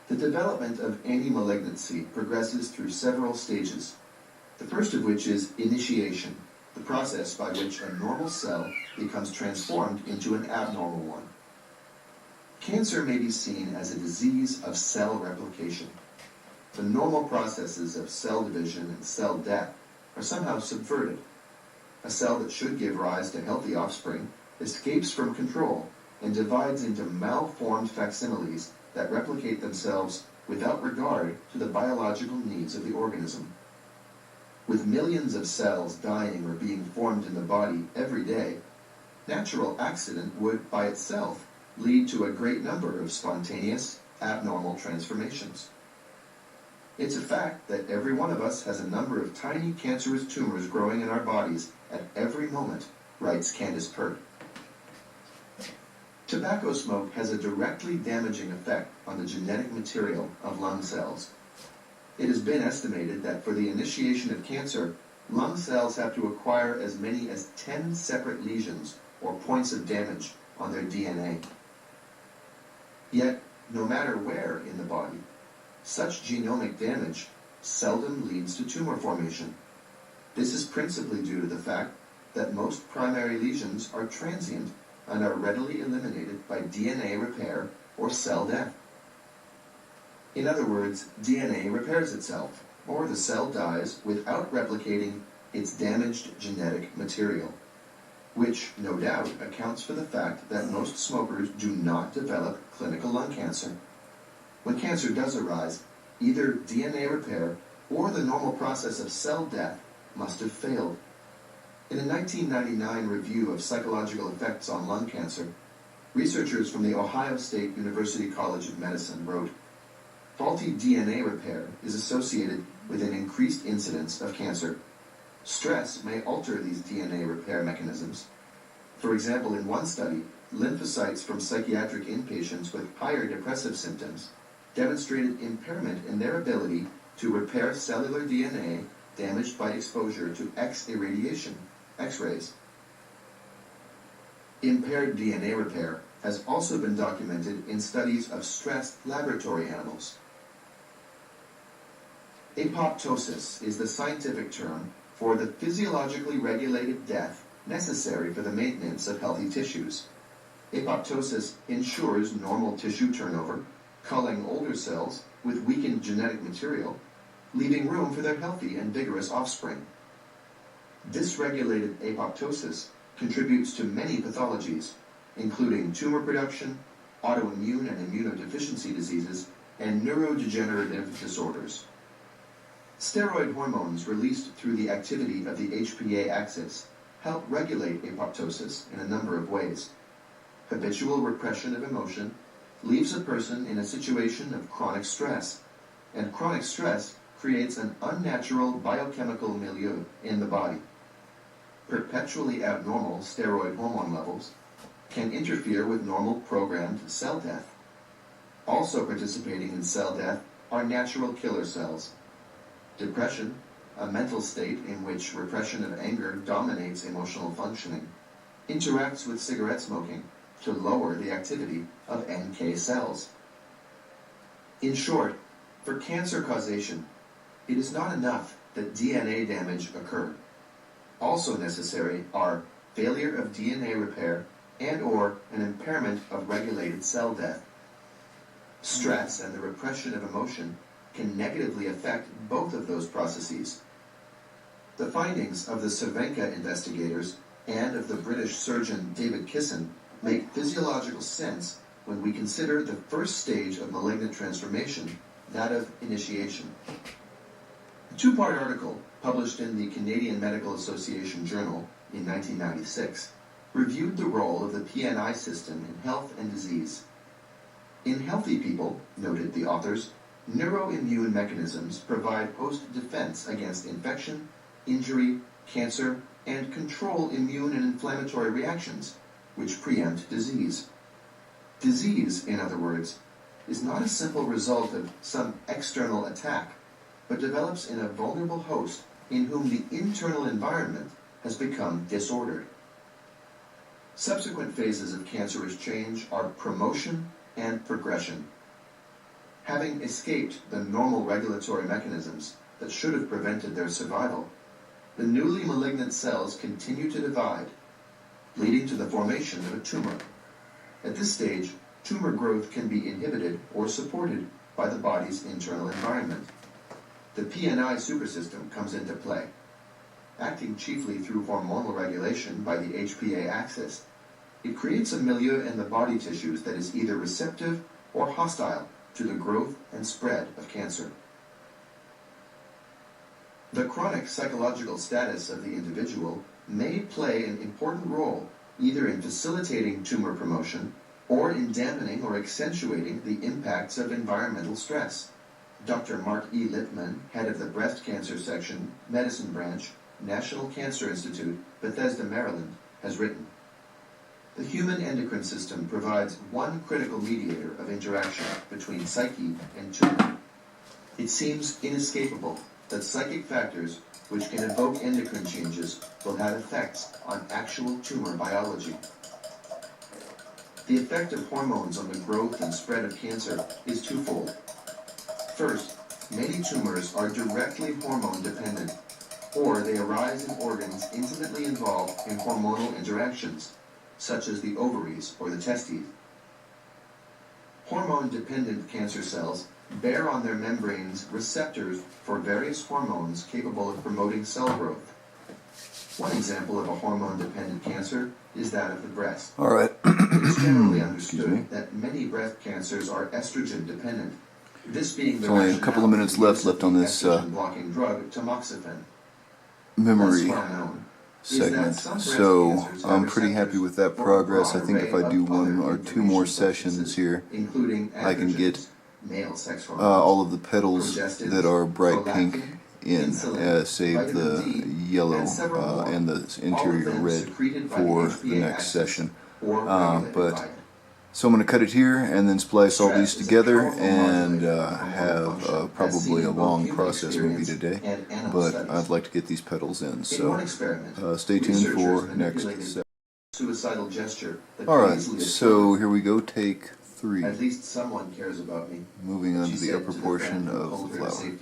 The development of any malignancy progresses through several stages, the first of which is initiation, the process by which a normal cell becomes transformed into an abnormal one. Cancer may be seen as a disease of cell replication. The normal processes of cell division and cell death are somehow subverted. A cell that should give rise to healthy offspring escapes from control and divides into malformed facsimiles that replicate themselves without regard to the biological needs of the organism. With millions of cells dying or being formed in the body every day, natural accident would, by itself, lead to a great number of spontaneous, abnormal transformations. It's a fact that every one of us has a number of tiny cancerous tumors growing in our bodies at every moment, writes Candace Pert. Tobacco smoke has a directly damaging effect on the genetic material of lung cells. It has been estimated that for the initiation of cancer, lung cells have to acquire as many as 10 separate lesions or points of damage on their DNA. Yet, no matter where in the body, such genomic damage seldom leads to tumor formation. This is principally due to the fact that most primary lesions are transient and are readily eliminated by DNA repair or cell death. In other words, DNA repairs itself, or the cell dies without replicating its damaged genetic material, which, no doubt, accounts for the fact that most smokers do not develop clinical lung cancer. When cancer does arise, either DNA repair or the normal process of cell death must have failed. In a 1999 review of psychological effects on lung cancer, researchers from the Ohio State University College of Medicine wrote, "Faulty DNA repair is associated with an increased incidence of cancer. Stress may alter these DNA repair mechanisms. For example, in one study, lymphocytes from psychiatric inpatients with higher depressive symptoms demonstrated impairment in their ability to repair cellular DNA damaged by exposure to X-irradiation, X-rays. Impaired DNA repair has also been documented in studies of stressed laboratory animals." Apoptosis is the scientific term for the physiologically regulated death necessary for the maintenance of healthy tissues. Apoptosis ensures normal tissue turnover, culling older cells with weakened genetic material, leaving room for their healthy and vigorous offspring. Dysregulated apoptosis contributes to many pathologies, including tumor production, autoimmune and immunodeficiency diseases, and neurodegenerative disorders. Steroid hormones released through the activity of the HPA axis help regulate apoptosis in a number of ways. Habitual repression of emotion leaves a person in a situation of chronic stress, and chronic stress creates an unnatural biochemical milieu in the body. Perpetually abnormal steroid hormone levels can interfere with normal programmed cell death. Also participating in cell death are natural killer cells. Depression, a mental state in which repression of anger dominates emotional functioning, interacts with cigarette smoking to lower the activity of NK cells. In short, for cancer causation, it is not enough that DNA damage occur. Also necessary are failure of DNA repair and/or an impairment of regulated cell death. Stress and the repression of emotion can negatively affect both of those processes. The findings of the Cervenka investigators and of the British surgeon David Kisson make physiological sense when we consider the first stage of malignant transformation, that of initiation. A two-part article published in the Canadian Medical Association Journal in 1996 reviewed the role of the PNI system in health and disease. In healthy people, noted the authors, neuroimmune mechanisms provide host defense against infection, injury, cancer, and control immune and inflammatory reactions, which preempt disease. Disease, in other words, is not a simple result of some external attack, but develops in a vulnerable host in whom the internal environment has become disordered. Subsequent phases of cancerous change are promotion and progression. Having escaped the normal regulatory mechanisms that should have prevented their survival, the newly malignant cells continue to divide, leading to the formation of a tumor. At this stage, tumor growth can be inhibited or supported by the body's internal environment. The PNI supersystem comes into play. Acting chiefly through hormonal regulation by the HPA axis, it creates a milieu in the body tissues that is either receptive or hostile to the growth and spread of cancer. The chronic psychological status of the individual may play an important role either in facilitating tumor promotion or in dampening or accentuating the impacts of environmental stress. Dr. Mark E. Lippman, head of the Breast Cancer Section, Medicine Branch, National Cancer Institute, Bethesda, Maryland, has written, "The human endocrine system provides one critical mediator of interaction between psyche and tumor. It seems inescapable that psychic factors which can evoke endocrine changes will have effects on actual tumor biology. The effect of hormones on the growth and spread of cancer is twofold. First, many tumors are directly hormone dependent, or they arise in organs intimately involved in hormonal interactions, such as the ovaries or the testes. Hormone-dependent cancer cells bear on their membranes receptors for various hormones capable of promoting cell growth, One example of a hormone-dependent cancer is that of the breast. All right. It is generally understood that many breast cancers are estrogen-dependent. This being the There's only a couple of minutes left on this estrogen-blocking drug tamoxifen. memory segment, so I'm pretty happy with that progress. I think if I do one or two more sessions here, I can get all of the petals that are bright pink in, save the yellow and the interior red for the next session. So I'm going to cut it here and then splice all these together and have probably a long process movie today, but I'd like to get these petals in, so stay tuned for next session. Suicidal gesture. Alright, so here we go, take 3. At least someone cares about me. Moving on to the upper portion of the flower.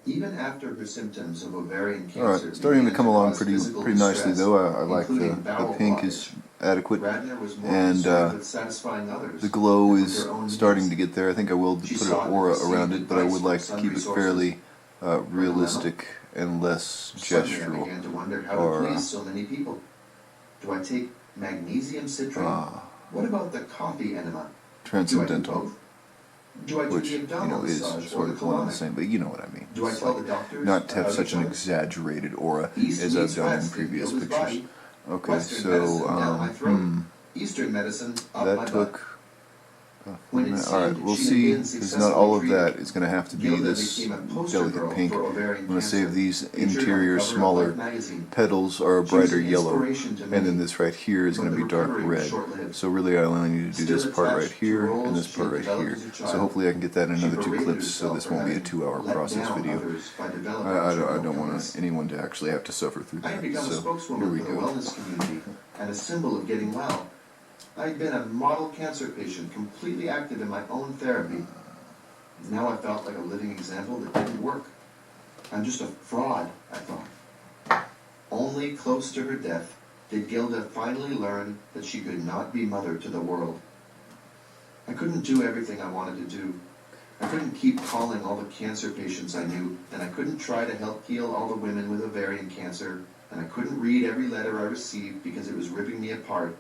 Even after her symptoms of ovarian cancer. Alright, starting to come along pretty nicely though. I like the pink is adequate, and the glow is starting to get there. I think I will put an aura around it, but I would like to keep it fairly realistic and less gestural. Do I take magnesium citrate? What about the coffee enema? Transcendental. Do I do Which, the abdominal is massage sort or of the one and the colonic? same, but you know what I mean. Do I It's tell like the doctors? not to have such an exaggerated aura as I've done in previous pictures. Okay, so, Eastern medicine up my that butt. took... Alright, we'll see, because not all of that is going to have to be this delicate pink. I'm going to save these interior smaller petals are a brighter yellow, and then this right here is going to be dark red. So really I only need to do this part right here and this part right here. So hopefully I can get that in another 2 clips, so this won't be a 2-hour process video. I don't want anyone to actually have to suffer through I had that, become a so spokeswoman here we for the go. wellness community and a symbol of getting well. I'd been a model cancer patient, completely active in my own therapy. Now I felt like a living example that didn't work. I'm just a fraud, I thought. Only close to her death did Gilda finally learn that she could not be mother to the world. I couldn't do everything I wanted to do. I couldn't keep calling all the cancer patients I knew, and I couldn't try to help heal all the women with ovarian cancer, and I couldn't read every letter I received because it was ripping me apart.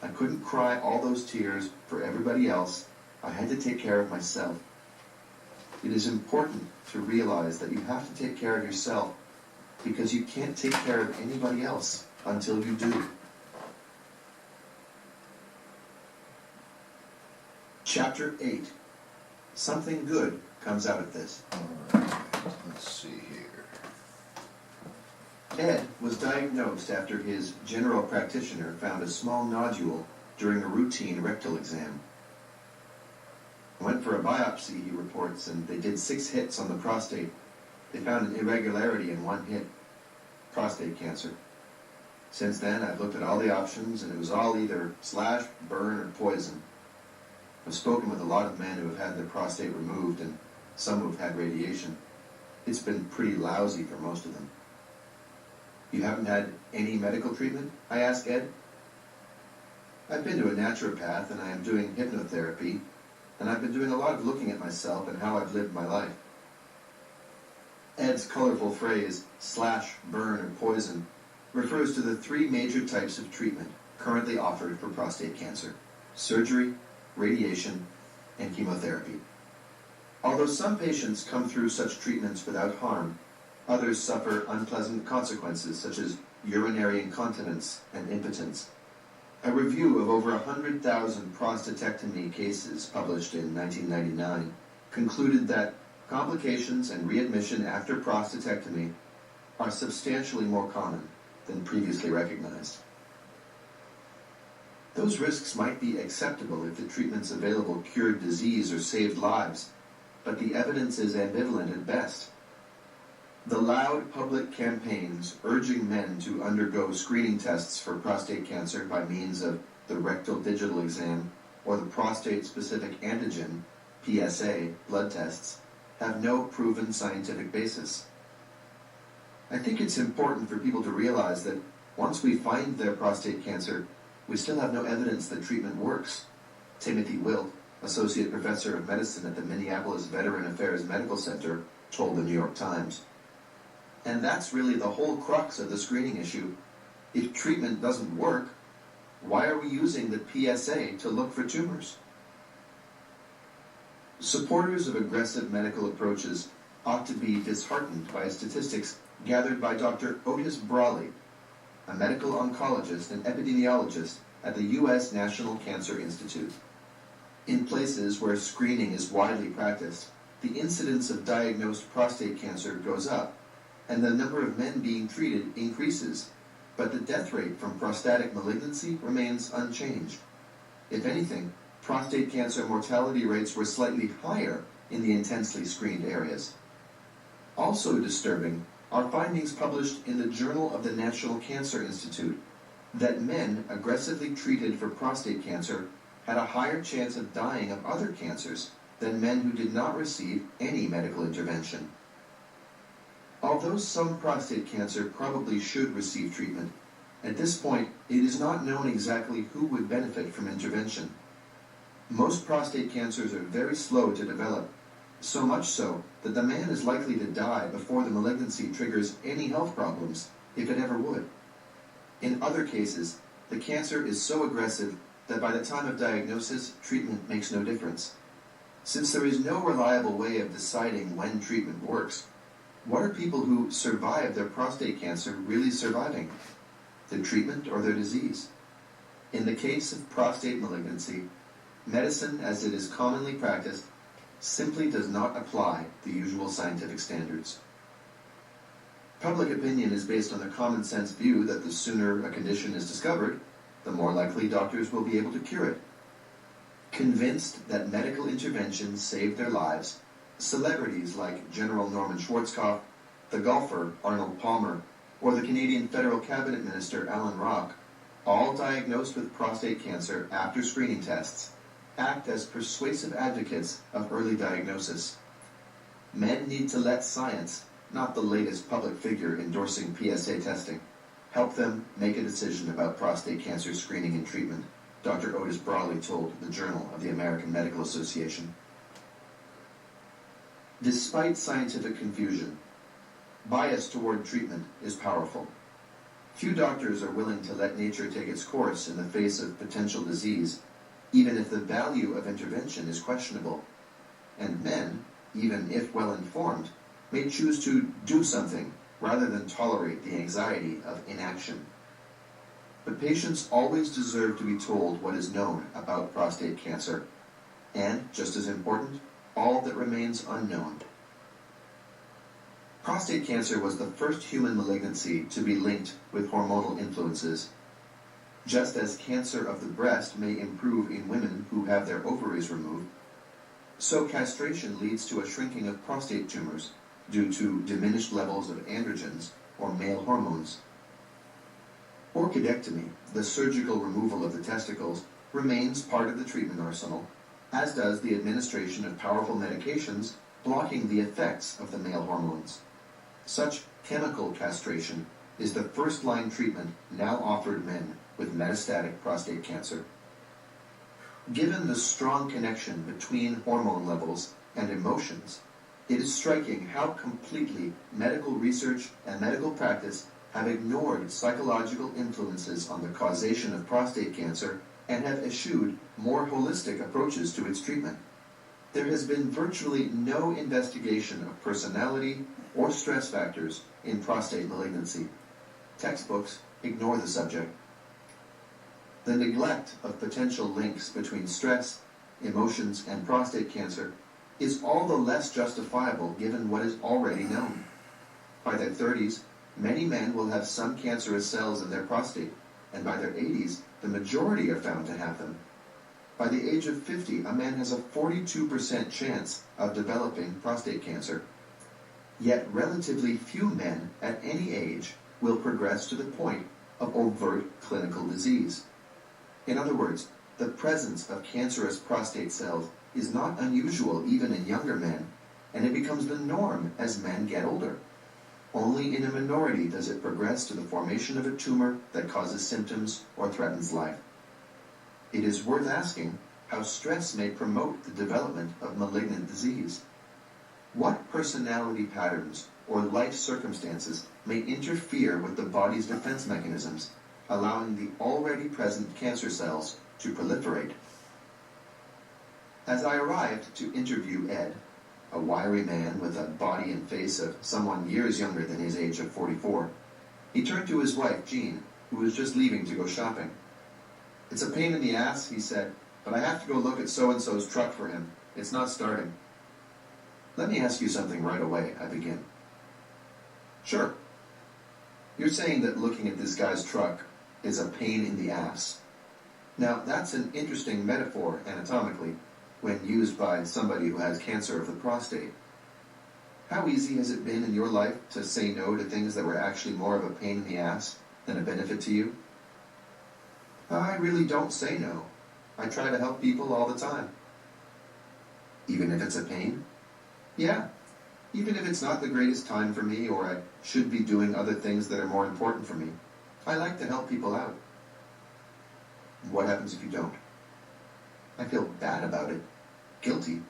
I couldn't cry all those tears for everybody else. I had to take care of myself. It is important to realize that you have to take care of yourself because you can't take care of anybody else until you do. Chapter 8. Something good comes out of this. Alright, let's see here. Ed was diagnosed after his general practitioner found a small nodule during a routine rectal exam. I went for a biopsy, he reports, and they did 6 hits on the prostate. They found an irregularity in 1 hit. Prostate cancer. Since then, I've looked at all the options, and it was all either slash, burn, or poison. I've spoken with a lot of men who have had their prostate removed, and some who have had radiation. It's been pretty lousy for most of them. You haven't had any medical treatment? I asked Ed. I've been to a naturopath and I am doing hypnotherapy, and I've been doing a lot of looking at myself and how I've lived my life. Ed's colorful phrase, slash, burn, or poison, refers to the 3 major types of treatment currently offered for prostate cancer: surgery, radiation, and chemotherapy. Although some patients come through such treatments without harm, others suffer unpleasant consequences such as urinary incontinence and impotence. A review of over 100,000 prostatectomy cases published in 1999 concluded that complications and readmission after prostatectomy are substantially more common than previously recognized. Those risks might be acceptable if the treatments available cured disease or saved lives, but the evidence is ambivalent at best. The loud public campaigns urging men to undergo screening tests for prostate cancer by means of the rectal digital exam or the prostate-specific antigen, PSA, blood tests have no proven scientific basis. I think it's important for people to realize that once we find their prostate cancer, we still have no evidence that treatment works. Timothy Wilt, Associate Professor of Medicine at the Minneapolis Veteran Affairs Medical Center, told the New York Times. And that's really the whole crux of the screening issue. If treatment doesn't work, why are we using the PSA to look for tumors? Supporters of aggressive medical approaches ought to be disheartened by statistics gathered by Dr. Otis Brawley, a medical oncologist and epidemiologist at the U.S. National Cancer Institute. In places where screening is widely practiced, the incidence of diagnosed prostate cancer goes up, and the number of men being treated increases, but the death rate from prostatic malignancy remains unchanged. If anything, prostate cancer mortality rates were slightly higher in the intensely screened areas. Also disturbing are findings published in the Journal of the National Cancer Institute that men aggressively treated for prostate cancer had a higher chance of dying of other cancers than men who did not receive any medical intervention. Although some prostate cancer probably should receive treatment, at this point it is not known exactly who would benefit from intervention. Most prostate cancers are very slow to develop, so much so that the man is likely to die before the malignancy triggers any health problems, if it ever would. In other cases, the cancer is so aggressive that by the time of diagnosis, treatment makes no difference. Since there is no reliable way of deciding when treatment works, what are people who survive their prostate cancer really surviving? Their treatment or their disease? In the case of prostate malignancy, medicine as it is commonly practiced simply does not apply the usual scientific standards. Public opinion is based on the common sense view that the sooner a condition is discovered, the more likely doctors will be able to cure it. Convinced that medical interventions save their lives, celebrities like General Norman Schwarzkopf, the golfer Arnold Palmer, or the Canadian Federal Cabinet Minister Alan Rock, all diagnosed with prostate cancer after screening tests, act as persuasive advocates of early diagnosis. Men need to let science, not the latest public figure endorsing PSA testing, help them make a decision about prostate cancer screening and treatment, Dr. Otis Brawley told the Journal of the American Medical Association. Despite scientific confusion, bias toward treatment is powerful. Few doctors are willing to let nature take its course in the face of potential disease, even if the value of intervention is questionable. And men, even if well-informed, may choose to do something rather than tolerate the anxiety of inaction. But patients always deserve to be told what is known about prostate cancer, and, just as important, all that remains unknown. Prostate cancer was the first human malignancy to be linked with hormonal influences. Just as cancer of the breast may improve in women who have their ovaries removed, so castration leads to a shrinking of prostate tumors due to diminished levels of androgens, or male hormones. Orchidectomy, the surgical removal of the testicles, remains part of the treatment arsenal, as does the administration of powerful medications blocking the effects of the male hormones. Such chemical castration is the first-line treatment now offered men with metastatic prostate cancer. Given the strong connection between hormone levels and emotions, it is striking how completely medical research and medical practice have ignored psychological influences on the causation of prostate cancer and have eschewed more holistic approaches to its treatment. There has been virtually no investigation of personality or stress factors in prostate malignancy. Textbooks ignore the subject. The neglect of potential links between stress, emotions, and prostate cancer is all the less justifiable given what is already known. By their 30s, many men will have some cancerous cells in their prostate, and by their 80s, the majority are found to have them. By the age of 50, a man has a 42% chance of developing prostate cancer. Yet relatively few men at any age will progress to the point of overt clinical disease. In other words, the presence of cancerous prostate cells is not unusual even in younger men, and it becomes the norm as men get older. Only in a minority does it progress to the formation of a tumor that causes symptoms or threatens life. It is worth asking how stress may promote the development of malignant disease. What personality patterns or life circumstances may interfere with the body's defense mechanisms, allowing the already present cancer cells to proliferate? As I arrived to interview Ed, a wiry man with a body and face of someone years younger than his age of 44, he turned to his wife, Jean, who was just leaving to go shopping. "It's a pain in the ass," he said, "but I have to go look at so-and-so's truck for him. It's not starting." "Let me ask you something right away," I begin. "Sure." "You're saying that looking at this guy's truck is a pain in the ass. Now, that's an interesting metaphor anatomically when used by somebody who has cancer of the prostate. How easy has it been in your life to say no to things that were actually more of a pain in the ass than a benefit to you?" "I really don't say no. I try to help people all the time." "Even if it's a pain?" "Yeah. Even if it's not the greatest time for me, or I should be doing other things that are more important for me, I like to help people out." "What happens if you don't?" "I feel bad about it. Guilty."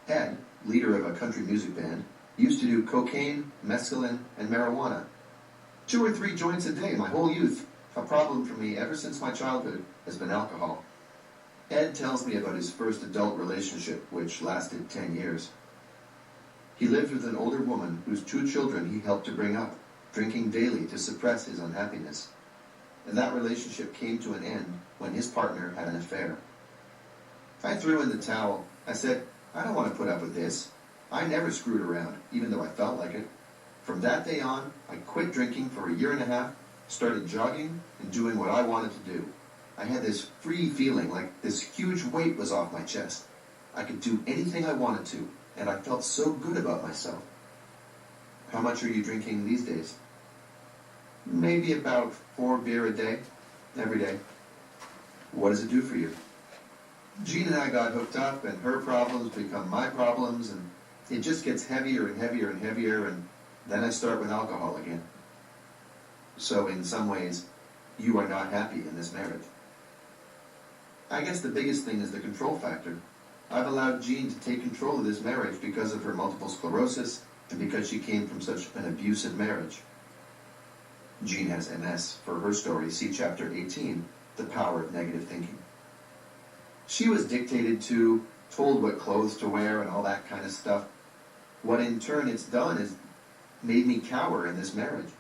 Ed, leader of a country music band, used to do cocaine, mescaline, and marijuana. 2 or 3 joints a day my whole youth. A problem for me ever since my childhood has been alcohol. Ed tells me about his first adult relationship, which lasted 10 years. He lived with an older woman whose 2 children he helped to bring up, drinking daily to suppress his unhappiness. And that relationship came to an end when his partner had an affair. I threw in the towel. I said, "I don't want to put up with this." I never screwed around, even though I felt like it. From that day on, I quit drinking for a year and a half, started jogging, and doing what I wanted to do. I had this free feeling, like this huge weight was off my chest. I could do anything I wanted to, and I felt so good about myself. How much are you drinking these days? Maybe about 4 beer a day, every day. What does it do for you? Jean and I got hooked up, and her problems become my problems, and it just gets heavier and heavier and heavier, and then I start with alcohol again. So in some ways, you are not happy in this marriage. I guess the biggest thing is the control factor. I've allowed Jean to take control of this marriage because of her multiple sclerosis and because she came from such an abusive marriage. Jean has MS. For her story, see Chapter 18, The Power of Negative Thinking. She was dictated to, told what clothes to wear and all that kind of stuff. What in turn it's done is made me cower in this marriage.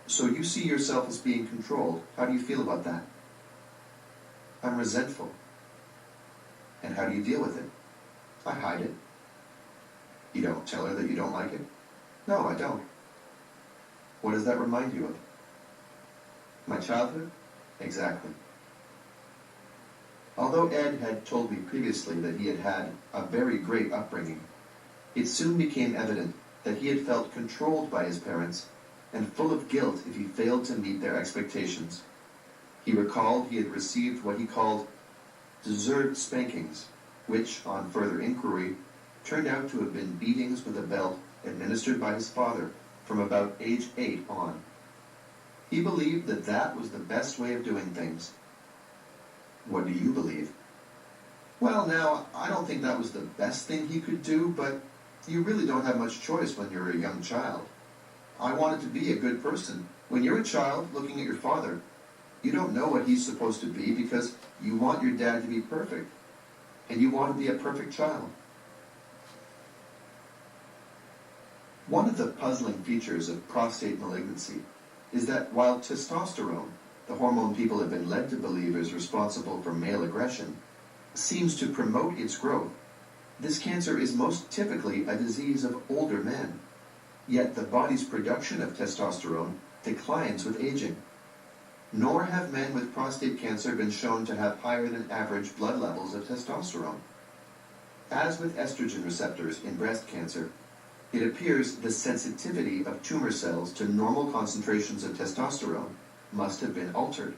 So you see yourself as being controlled. How do you feel about that? I'm resentful. And how do you deal with it? I hide it. You don't tell her that you don't like it? No, I don't. What does that remind you of? My childhood? Exactly. Although Ed had told me previously that he had had a very great upbringing, it soon became evident that he had felt controlled by his parents and full of guilt if he failed to meet their expectations. He recalled he had received what he called deserved spankings, which, on further inquiry, turned out to have been beatings with a belt administered by his father from about age 8 on. He believed that that was the best way of doing things. What do you believe? Well, now, I don't think that was the best thing he could do, but you really don't have much choice when you're a young child. I wanted to be a good person. When you're a child looking at your father, you don't know what he's supposed to be because you want your dad to be perfect, and you want to be a perfect child. One of the puzzling features of prostate malignancy is that while testosterone, the hormone people have been led to believe is responsible for male aggression, seems to promote its growth, this cancer is most typically a disease of older men. Yet the body's production of testosterone declines with aging. Nor have men with prostate cancer been shown to have higher than average blood levels of testosterone. As with estrogen receptors in breast cancer, it appears the sensitivity of tumor cells to normal concentrations of testosterone must have been altered.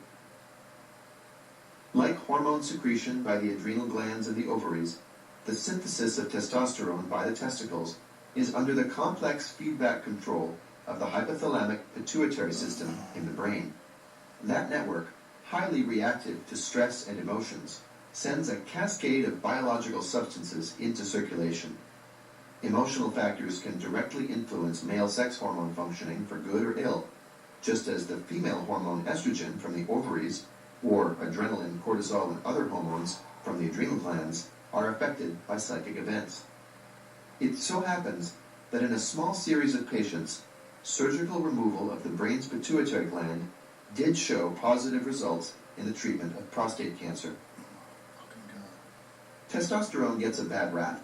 Like hormone secretion by the adrenal glands and the ovaries, the synthesis of testosterone by the testicles is under the complex feedback control of the hypothalamic pituitary system in the brain. That network, highly reactive to stress and emotions, sends a cascade of biological substances into circulation. Emotional factors can directly influence male sex hormone functioning for good or ill, just as the female hormone estrogen from the ovaries, or adrenaline, cortisol, and other hormones from the adrenal glands are affected by psychic events. It so happens that in a small series of patients, surgical removal of the brain's pituitary gland did show positive results in the treatment of prostate cancer. Testosterone gets a bad rap.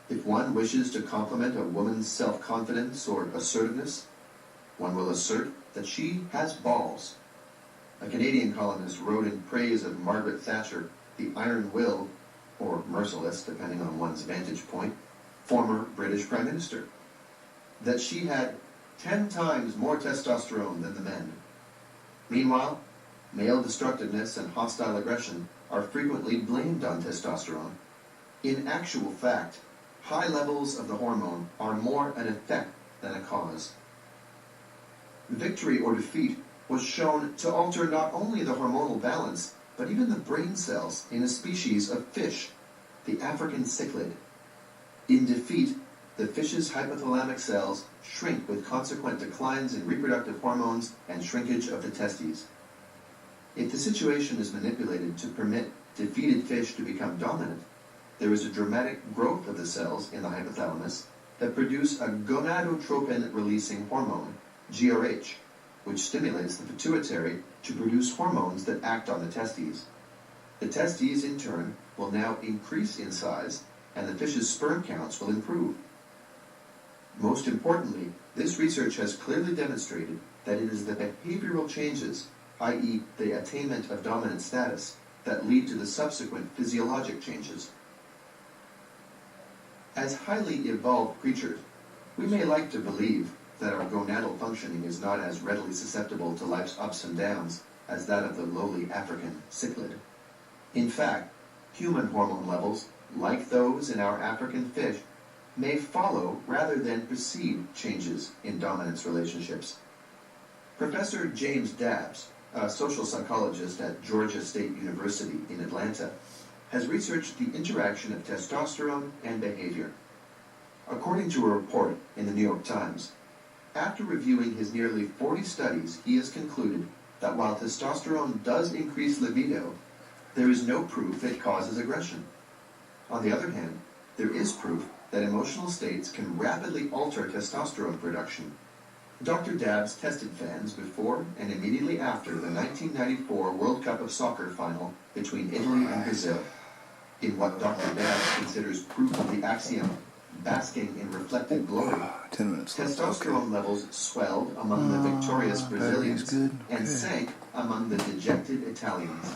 If one wishes to compliment a woman's self-confidence or assertiveness, one will assert that she has balls. A Canadian columnist wrote in praise of Margaret Thatcher, the iron-willed, or merciless, depending on one's vantage point, former British Prime Minister, that she had 10 times more testosterone than the men. Meanwhile, male destructiveness and hostile aggression are frequently blamed on testosterone. In actual fact, high levels of the hormone are more an effect than a cause. Victory or defeat was shown to alter not only the hormonal balance, but even the brain cells in a species of fish, the African cichlid. In defeat, the fish's hypothalamic cells shrink with consequent declines in reproductive hormones and shrinkage of the testes. If the situation is manipulated to permit defeated fish to become dominant, there is a dramatic growth of the cells in the hypothalamus that produce a gonadotropin-releasing hormone, GRH, which stimulates the pituitary to produce hormones that act on the testes. The testes, in turn, will now increase in size, and the fish's sperm counts will improve. Most importantly, this research has clearly demonstrated that it is the behavioral changes, i.e. the attainment of dominant status, that lead to the subsequent physiologic changes. As highly evolved creatures, we may like to believe that our gonadal functioning is not as readily susceptible to life's ups and downs as that of the lowly African cichlid. In fact, human hormone levels, like those in our African fish, may follow rather than precede changes in dominance relationships. Professor James Dabbs, a social psychologist at Georgia State University in Atlanta, has researched the interaction of testosterone and behavior. According to a report in the New York Times, after reviewing his nearly 40 studies, he has concluded that while testosterone does increase libido, there is no proof it causes aggression. On the other hand, there is proof that emotional states can rapidly alter testosterone production. Dr. Dabbs tested fans before and immediately after the 1994 World Cup of Soccer final between Italy and Brazil, in what Dr. Dabbs considers proof of the axiom, basking in reflected glory. 10 minutes left. Testosterone levels swelled among the victorious Brazilians and sank among the dejected Italians.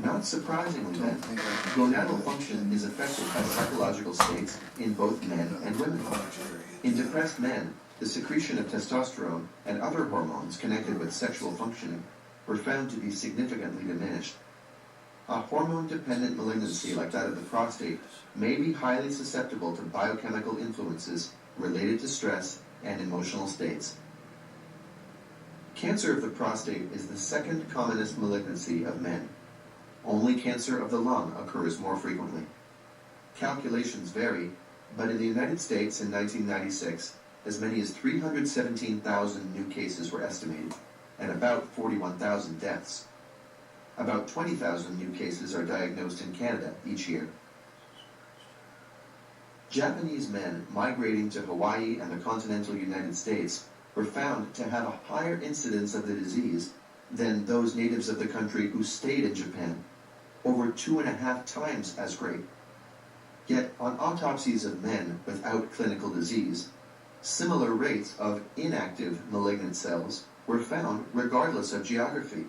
Not surprisingly then, gonadal function is affected by psychological states in both men and women. In depressed men, the secretion of testosterone and other hormones connected with sexual functioning were found to be significantly diminished. A hormone-dependent malignancy like that of the prostate may be highly susceptible to biochemical influences related to stress and emotional states. Cancer of the prostate is the second commonest malignancy of men. Only cancer of the lung occurs more frequently. Calculations vary, but in the United States in 1996, as many as 317,000 new cases were estimated, and about 41,000 deaths. About 20,000 new cases are diagnosed in Canada each year. Japanese men migrating to Hawaii and the continental United States were found to have a higher incidence of the disease than those natives of the country who stayed in Japan, over 2.5 times as great. Yet, on autopsies of men without clinical disease, similar rates of inactive malignant cells were found regardless of geography.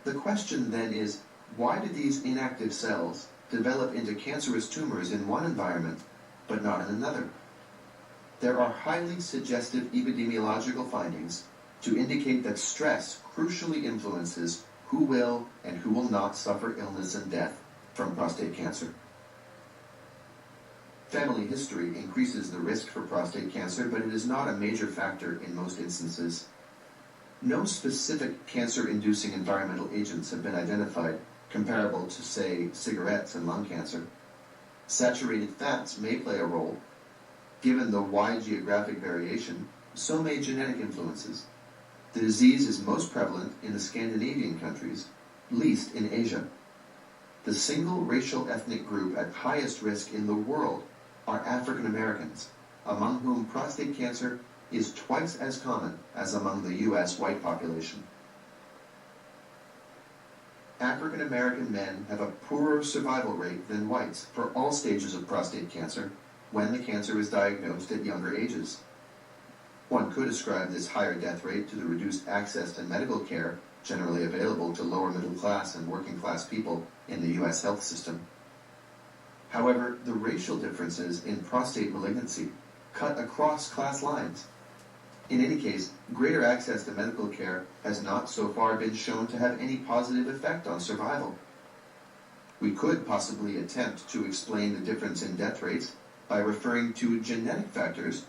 The question then is, why do these inactive cells develop into cancerous tumors in one environment, but not in another? There are highly suggestive epidemiological findings to indicate that stress crucially influences who will and who will not suffer illness and death from prostate cancer. Family history increases the risk for prostate cancer, but it is not a major factor in most instances. No specific cancer-inducing environmental agents have been identified comparable to, say, cigarettes and lung cancer. Saturated fats may play a role, Given the wide geographic variation, so may genetic influences. The disease is most prevalent in the Scandinavian countries, least in Asia. The single racial ethnic group at highest risk in the world are African Americans, among whom prostate cancer is twice as common as among the U.S. white population. African American men have a poorer survival rate than whites for all stages of prostate cancer when the cancer is diagnosed at younger ages. One could ascribe this higher death rate to the reduced access to medical care generally available to lower middle class and working class people in the U.S. health system. However, the racial differences in prostate malignancy cut across class lines. In any case, greater access to medical care has not so far been shown to have any positive effect on survival. We could possibly attempt to explain the difference in death rates by referring to genetic factors,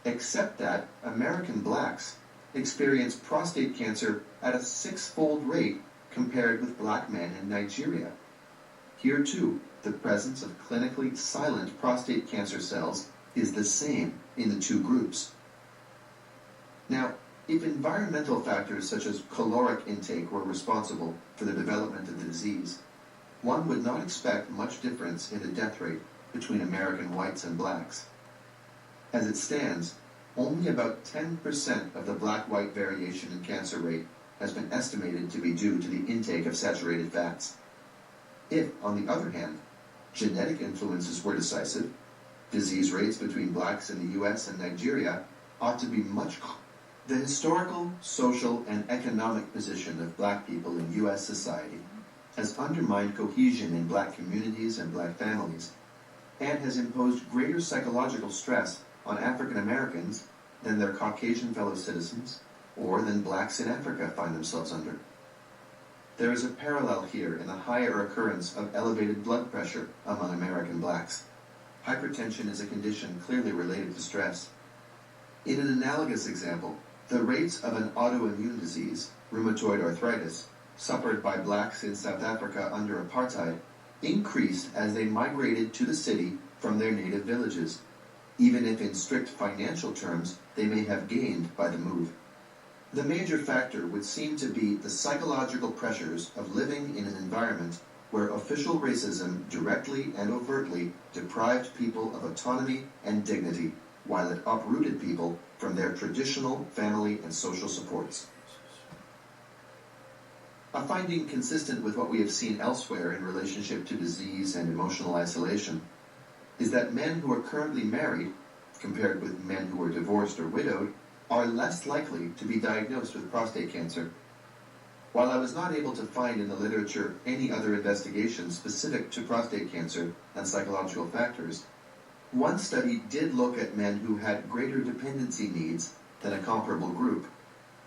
except that American blacks experience prostate cancer at a 6-fold rate compared with black men in Nigeria. Here too, the presence of clinically silent prostate cancer cells is the same in the two groups. Now, if environmental factors such as caloric intake were responsible for the development of the disease, one would not expect much difference in the death rate between American whites and blacks. As it stands, only about 10% of the black-white variation in cancer rate has been estimated to be due to the intake of saturated fats. If, on the other hand, genetic influences were decisive, disease rates between blacks in the U.S. and Nigeria ought to be much higher. The historical, social, and economic position of black people in U.S. society has undermined cohesion in black communities and black families, and has imposed greater psychological stress on African Americans than their Caucasian fellow citizens, or than blacks in Africa find themselves under. There is a parallel here in the higher occurrence of elevated blood pressure among American blacks. Hypertension is a condition clearly related to stress. In an analogous example, the rates of an autoimmune disease, rheumatoid arthritis, suffered by blacks in South Africa under apartheid, increased as they migrated to the city from their native villages, even if in strict financial terms they may have gained by the move. The major factor would seem to be the psychological pressures of living in an environment where official racism directly and overtly deprived people of autonomy and dignity, while it uprooted people from their traditional family and social supports. A finding consistent with what we have seen elsewhere in relationship to disease and emotional isolation is that men who are currently married, compared with men who are divorced or widowed, are less likely to be diagnosed with prostate cancer. While I was not able to find in the literature any other investigation specific to prostate cancer and psychological factors, one study did look at men who had greater dependency needs than a comparable group.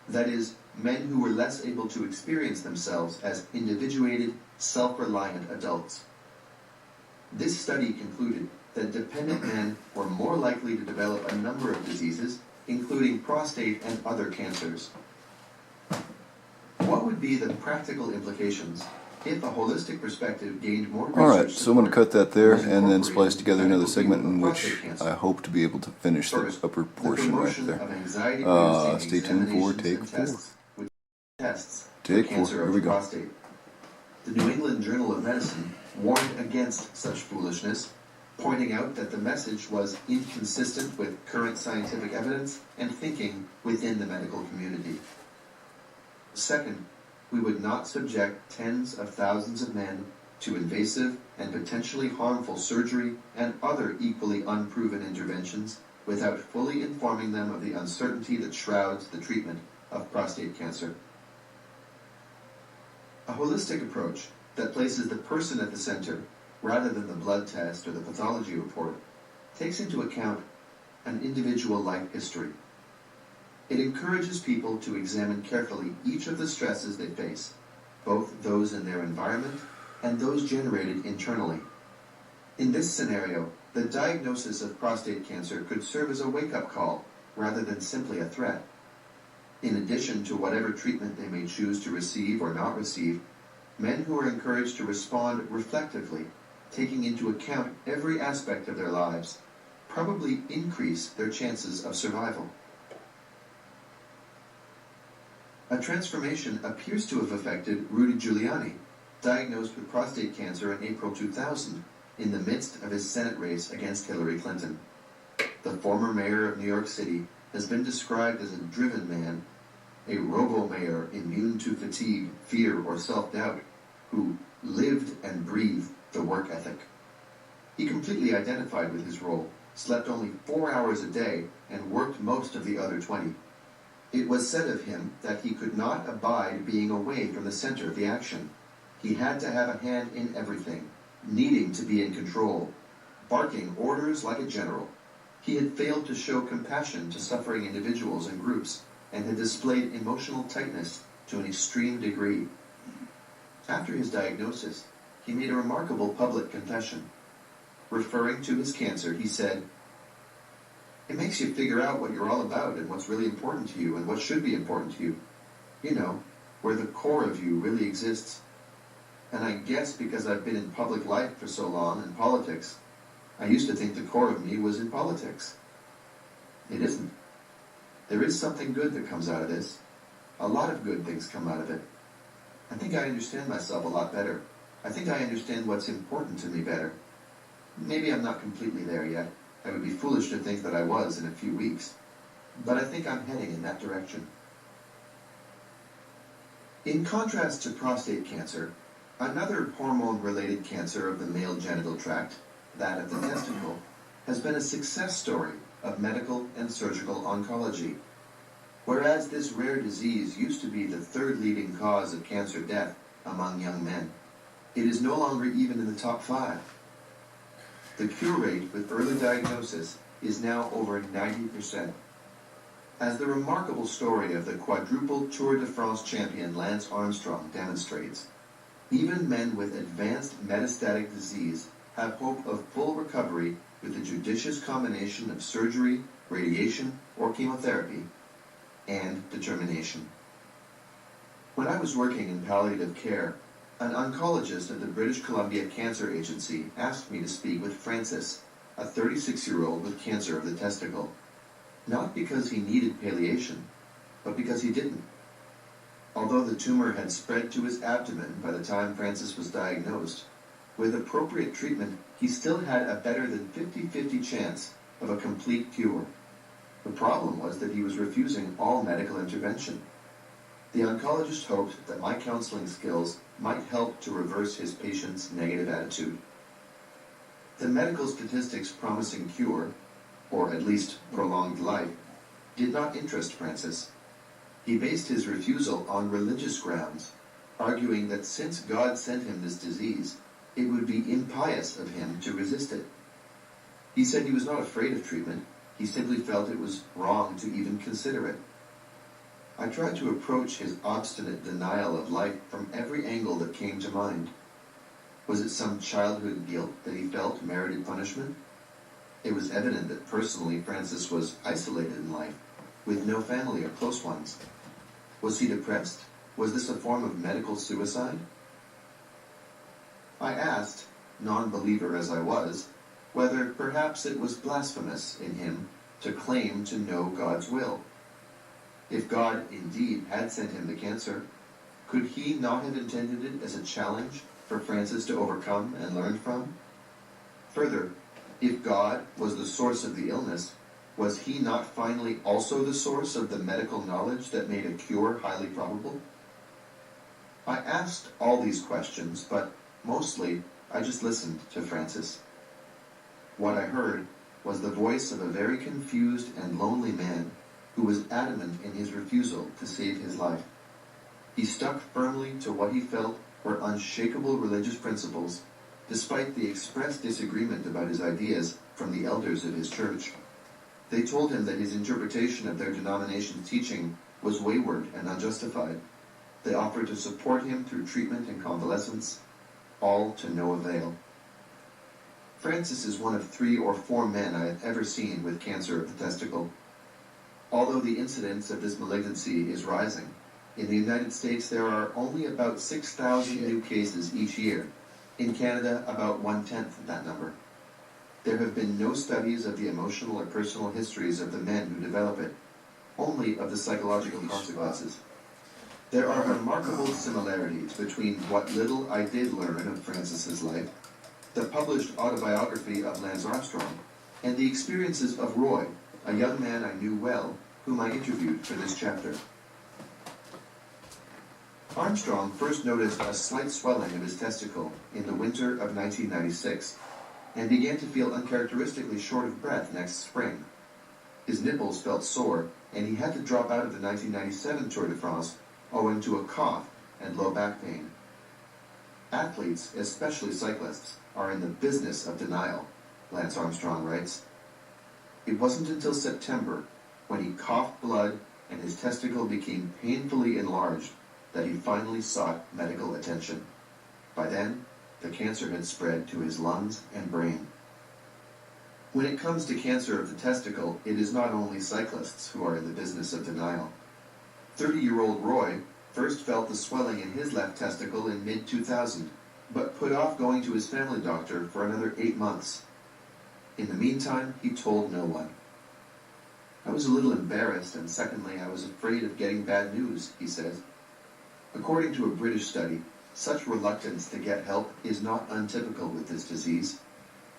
That is, men who were less able to experience themselves as individuated, self-reliant adults. This study concluded that dependent men were more likely to develop a number of diseases, including prostate and other cancers. What would be the practical implications if a holistic perspective gained more research? Alright, so I'm going to cut that there and then splice together another segment in which I hope to be able to finish the upper portion right there. Stay tuned for take 4. Take 4, here we go. The New England Journal of Medicine warned against such foolishness, pointing out that the message was inconsistent with current scientific evidence and thinking within the medical community. Second, we would not subject tens of thousands of men to invasive and potentially harmful surgery and other equally unproven interventions without fully informing them of the uncertainty that shrouds the treatment of prostate cancer. A holistic approach that places the person at the center rather than the blood test or the pathology report takes into account an individual life history. It encourages people to examine carefully each of the stresses they face, both those in their environment and those generated internally. In this scenario, the diagnosis of prostate cancer could serve as a wake-up call rather than simply a threat. In addition to whatever treatment they may choose to receive or not receive, men who are encouraged to respond reflectively, taking into account every aspect of their lives, probably increase their chances of survival. A transformation appears to have affected Rudy Giuliani, diagnosed with prostate cancer in April 2000, in the midst of his Senate race against Hillary Clinton. The former mayor of New York City has been described as a driven man, a robo-mayor immune to fatigue, fear, or self-doubt, who lived and breathed the work ethic. He completely identified with his role, slept only 4 hours a day, and worked most of the other 20. It was said of him that he could not abide being away from the center of the action. He had to have a hand in everything, needing to be in control, barking orders like a general. He had failed to show compassion to suffering individuals and groups, and had displayed emotional tightness to an extreme degree. After his diagnosis, he made a remarkable public confession. Referring to his cancer, he said, "It makes you figure out what you're all about and what's really important to you and what should be important to you. You know, where the core of you really exists. And I guess because I've been in public life for so long, in politics, I used to think the core of me was in politics. It isn't. There is something good that comes out of this. A lot of good things come out of it. I think I understand myself a lot better. I think I understand what's important to me better. Maybe I'm not completely there yet. I would be foolish to think that I was in a few weeks. But I think I'm heading in that direction." In contrast to prostate cancer, another hormone-related cancer of the male genital tract, that of the testicle, has been a success story of medical and surgical oncology. Whereas this rare disease used to be the third leading cause of cancer death among young men, it is no longer even in the top 5. The cure rate with early diagnosis is now over 90%. As the remarkable story of the quadruple Tour de France champion Lance Armstrong demonstrates, even men with advanced metastatic disease have hope of full recovery with a judicious combination of surgery, radiation, or chemotherapy, and determination. When I was working in palliative care, an oncologist at the British Columbia Cancer Agency asked me to speak with Francis, a 36-year-old with cancer of the testicle, not because he needed palliation, but because he didn't. Although the tumor had spread to his abdomen by the time Francis was diagnosed, with appropriate treatment, he still had a better than 50-50 chance of a complete cure. The problem was that he was refusing all medical intervention. The oncologist hoped that my counseling skills might help to reverse his patient's negative attitude. The medical statistics promising cure, or at least prolonged life, did not interest Francis. He based his refusal on religious grounds, arguing that since God sent him this disease, it would be impious of him to resist it. He said he was not afraid of treatment, he simply felt it was wrong to even consider it. I tried to approach his obstinate denial of life from every angle that came to mind. Was it some childhood guilt that he felt merited punishment? It was evident that personally Francis was isolated in life, with no family or close ones. Was he depressed? Was this a form of medical suicide? I asked, non-believer as I was, whether perhaps it was blasphemous in him to claim to know God's will. If God indeed had sent him the cancer, could he not have intended it as a challenge for Francis to overcome and learn from? Further, if God was the source of the illness, was he not finally also the source of the medical knowledge that made a cure highly probable? I asked all these questions, but mostly I just listened to Francis. What I heard was the voice of a very confused and lonely man who was adamant in his refusal to save his life. He stuck firmly to what he felt were unshakable religious principles, despite the express disagreement about his ideas from the elders of his church. They told him that his interpretation of their denomination's teaching was wayward and unjustified. They offered to support him through treatment and convalescence, all to no avail. Francis is one of 3 or 4 men I have ever seen with cancer of the testicle. Although the incidence of this malignancy is rising, in the United States there are only about 6,000 new cases each year. In Canada, about 1/10 of that number. There have been no studies of the emotional or personal histories of the men who develop it, only of the psychological consequences. There are remarkable similarities between what little I did learn of Francis's life, the published autobiography of Lance Armstrong, and the experiences of Roy, a young man I knew well, whom I interviewed for this chapter. Armstrong first noticed a slight swelling of his testicle in the winter of 1996, and began to feel uncharacteristically short of breath next spring. His nipples felt sore, and he had to drop out of the 1997 Tour de France owing to a cough and low back pain. Athletes, especially cyclists, are in the business of denial, Lance Armstrong writes. It wasn't until September, when he coughed blood and his testicle became painfully enlarged, that he finally sought medical attention. By then, the cancer had spread to his lungs and brain. When it comes to cancer of the testicle, it is not only cyclists who are in the business of denial. 30-year-old Roy first felt the swelling in his left testicle in mid-2000, but put off going to his family doctor for another 8 months. In the meantime, he told no one. I was a little embarrassed, and secondly, I was afraid of getting bad news, he says. According to a British study, such reluctance to get help is not untypical with this disease.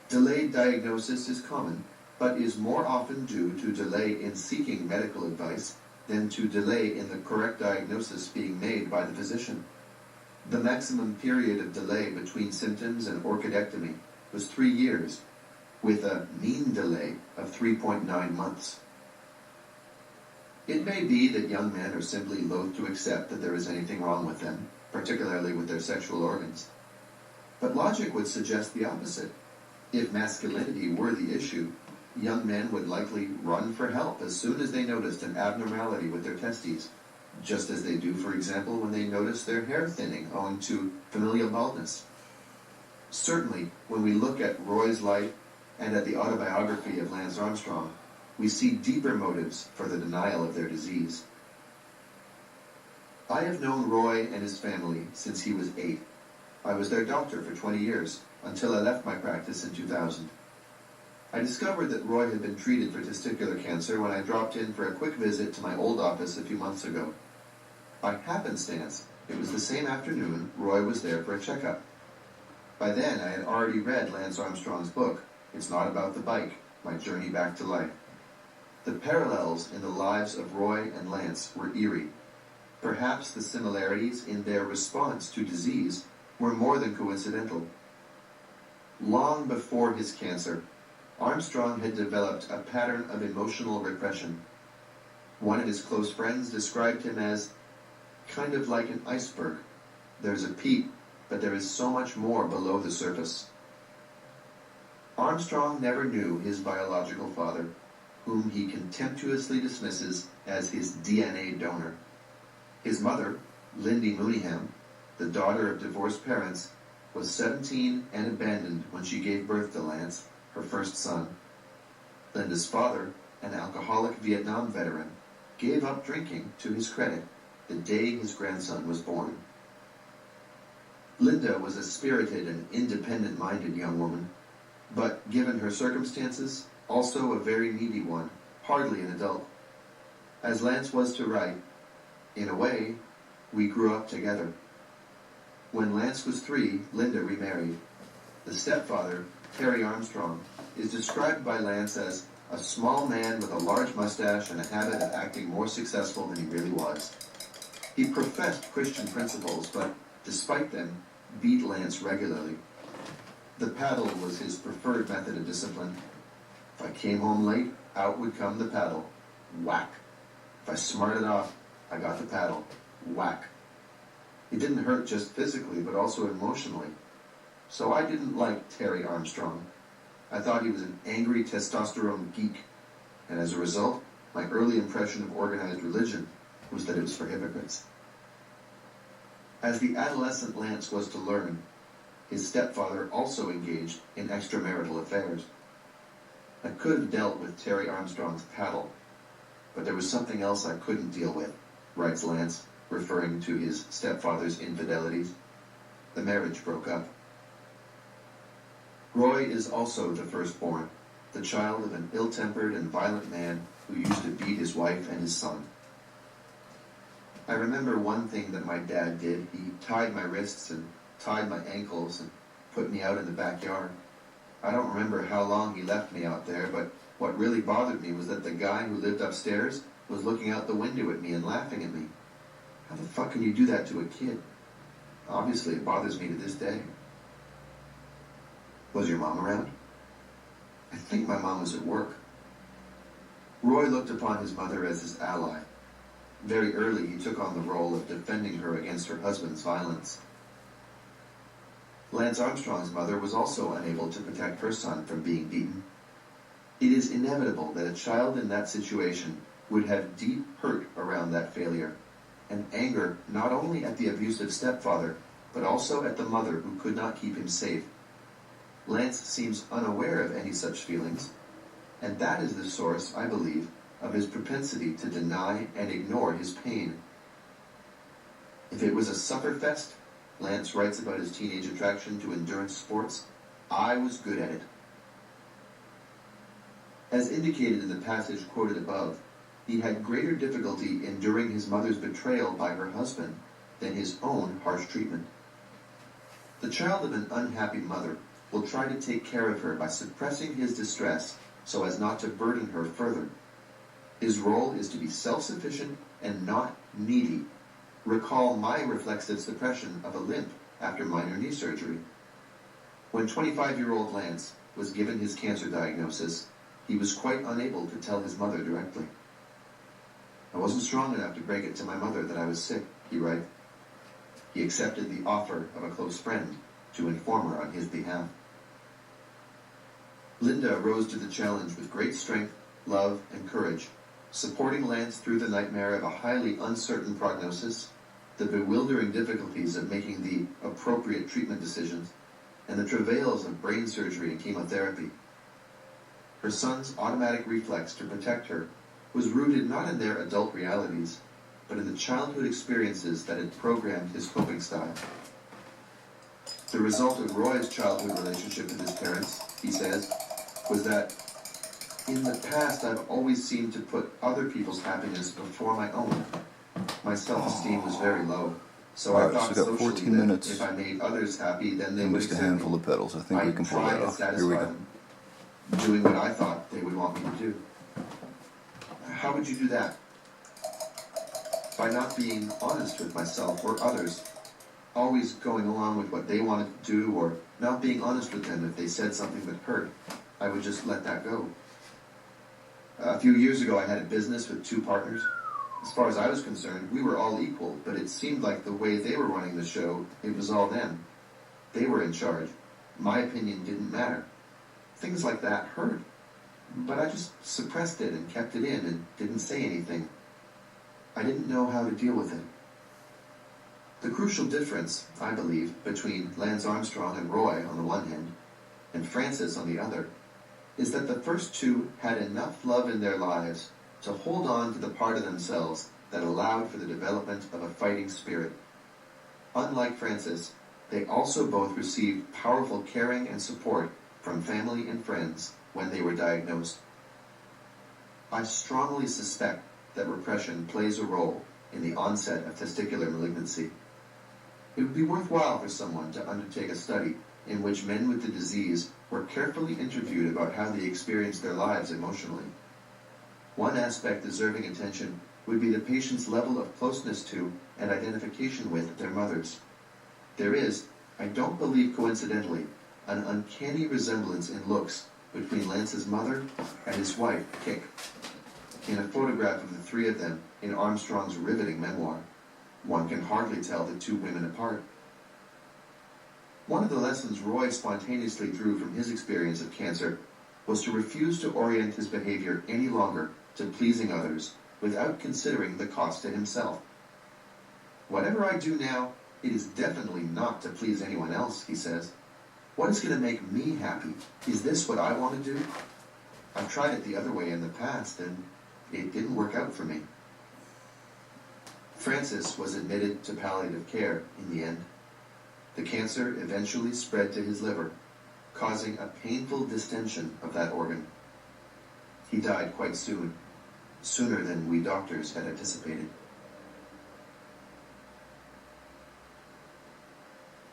Delayed diagnosis is common, but is more often due to delay in seeking medical advice than to delay in the correct diagnosis being made by the physician. The maximum period of delay between symptoms and orchidectomy was 3 years, with a mean delay of 3.9 months. It may be that young men are simply loath to accept that there is anything wrong with them, particularly with their sexual organs. But logic would suggest the opposite. If masculinity were the issue, young men would likely run for help as soon as they noticed an abnormality with their testes, just as they do, for example, when they notice their hair thinning owing to familial baldness. Certainly, when we look at Roy's life and at the autobiography of Lance Armstrong, we see deeper motives for the denial of their disease. I have known Roy and his family since he was 8. I was their doctor for 20 years, until I left my practice in 2000. I discovered that Roy had been treated for testicular cancer when I dropped in for a quick visit to my old office a few months ago. By happenstance, it was the same afternoon Roy was there for a checkup. By then, I had already read Lance Armstrong's book, It's Not About the Bike, My Journey Back to Life. The parallels in the lives of Roy and Lance were eerie. Perhaps the similarities in their response to disease were more than coincidental. Long before his cancer, Armstrong had developed a pattern of emotional repression. One of his close friends described him as kind of like an iceberg. There's a peak, but there is so much more below the surface. Armstrong never knew his biological father, whom he contemptuously dismisses as his DNA donor. His mother, Lindy Mooneyham, the daughter of divorced parents, was 17 and abandoned when she gave birth to Lance, her first son. Linda's father, an alcoholic Vietnam veteran, gave up drinking to his credit the day his grandson was born. Linda was a spirited and independent-minded young woman, but given her circumstances, also a very needy one, hardly an adult. As Lance was to write, in a way, we grew up together. When Lance was 3, Linda remarried. The stepfather, Terry Armstrong, is described by Lance as a small man with a large mustache and a habit of acting more successful than he really was. He professed Christian principles, but, despite them, beat Lance regularly. The paddle was his preferred method of discipline. If I came home late, out would come the paddle. Whack. If I smarted off, I got the paddle. Whack. It didn't hurt just physically, but also emotionally. So I didn't like Terry Armstrong. I thought he was an angry testosterone geek, and as a result, my early impression of organized religion was that it was for hypocrites. As the adolescent Lance was to learn, his stepfather also engaged in extramarital affairs. I could have dealt with Terry Armstrong's paddle, but there was something else I couldn't deal with, writes Lance, referring to his stepfather's infidelities. The marriage broke up. Roy is also the firstborn, the child of an ill-tempered and violent man who used to beat his wife and his son. I remember one thing that my dad did. He tied my wrists and tied my ankles and put me out in the backyard. I don't remember how long he left me out there, but what really bothered me was that the guy who lived upstairs was looking out the window at me and laughing at me. How the fuck can you do that to a kid? Obviously, it bothers me to this day. Was your mom around? I think my mom was at work. Roy looked upon his mother as his ally. Very early, he took on the role of defending her against her husband's violence. Lance Armstrong's mother was also unable to protect her son from being beaten. It is inevitable that a child in that situation would have deep hurt around that failure, and anger not only at the abusive stepfather, but also at the mother who could not keep him safe. Lance seems unaware of any such feelings, and that is the source, I believe, of his propensity to deny and ignore his pain. If it was a sufferfest, Lance writes about his teenage attraction to endurance sports, I was good at it. As indicated in the passage quoted above, he had greater difficulty enduring his mother's betrayal by her husband than his own harsh treatment. The child of an unhappy mother will try to take care of her by suppressing his distress so as not to burden her further. His role is to be self-sufficient and not needy. Recall my reflexive suppression of a limp after minor knee surgery. When 25-year-old Lance was given his cancer diagnosis, he was quite unable to tell his mother directly. I wasn't strong enough to break it to my mother that I was sick, he writes. He accepted the offer of a close friend to inform her on his behalf. Linda rose to the challenge with great strength, love, and courage, supporting Lance through the nightmare of a highly uncertain prognosis, the bewildering difficulties of making the appropriate treatment decisions, and the travails of brain surgery and chemotherapy. Her son's automatic reflex to protect her was rooted not in their adult realities, but in the childhood experiences that had programmed his coping style. The result of Roy's childhood relationship with his parents, he says, was that in the past I've always seemed to put other people's happiness before my own. My self-esteem was very low, so I thought so got 14 socially minutes that if I made others happy, then they and would just a accept handful me. of petals. I think we can pull that off. Here we go. Doing what I thought they would want me to do. How would you do that? By not being honest with myself or others, always going along with what they wanted to do, or not being honest with them if they said something that hurt. I would just let that go. A few years ago, I had a business with 2 partners. As far as I was concerned, we were all equal, but it seemed like the way they were running the show, it was all them. They were in charge. My opinion didn't matter. Things like that hurt. But I just suppressed it and kept it in and didn't say anything. I didn't know how to deal with it. The crucial difference, I believe, between Lance Armstrong and Roy on the one hand, and Francis on the other, is that the first 2 had enough love in their lives to hold on to the part of themselves that allowed for the development of a fighting spirit. Unlike Francis, they also both received powerful caring and support from family and friends when they were diagnosed. I strongly suspect that repression plays a role in the onset of testicular malignancy. It would be worthwhile for someone to undertake a study in which men with the disease were carefully interviewed about how they experienced their lives emotionally. One aspect deserving attention would be the patient's level of closeness to and identification with their mothers. There is, I don't believe coincidentally, an uncanny resemblance in looks between Lance's mother and his wife, Kik, in a photograph of the 3 of them in Armstrong's riveting memoir. One can hardly tell the 2 women apart. One of the lessons Roy spontaneously drew from his experience of cancer was to refuse to orient his behavior any longer to pleasing others without considering the cost to himself. Whatever I do now, it is definitely not to please anyone else, he says. What is going to make me happy? Is this what I want to do? I've tried it the other way in the past, and it didn't work out for me. Francis was admitted to palliative care in the end. The cancer eventually spread to his liver, causing a painful distension of that organ. He died quite soon, sooner than we doctors had anticipated.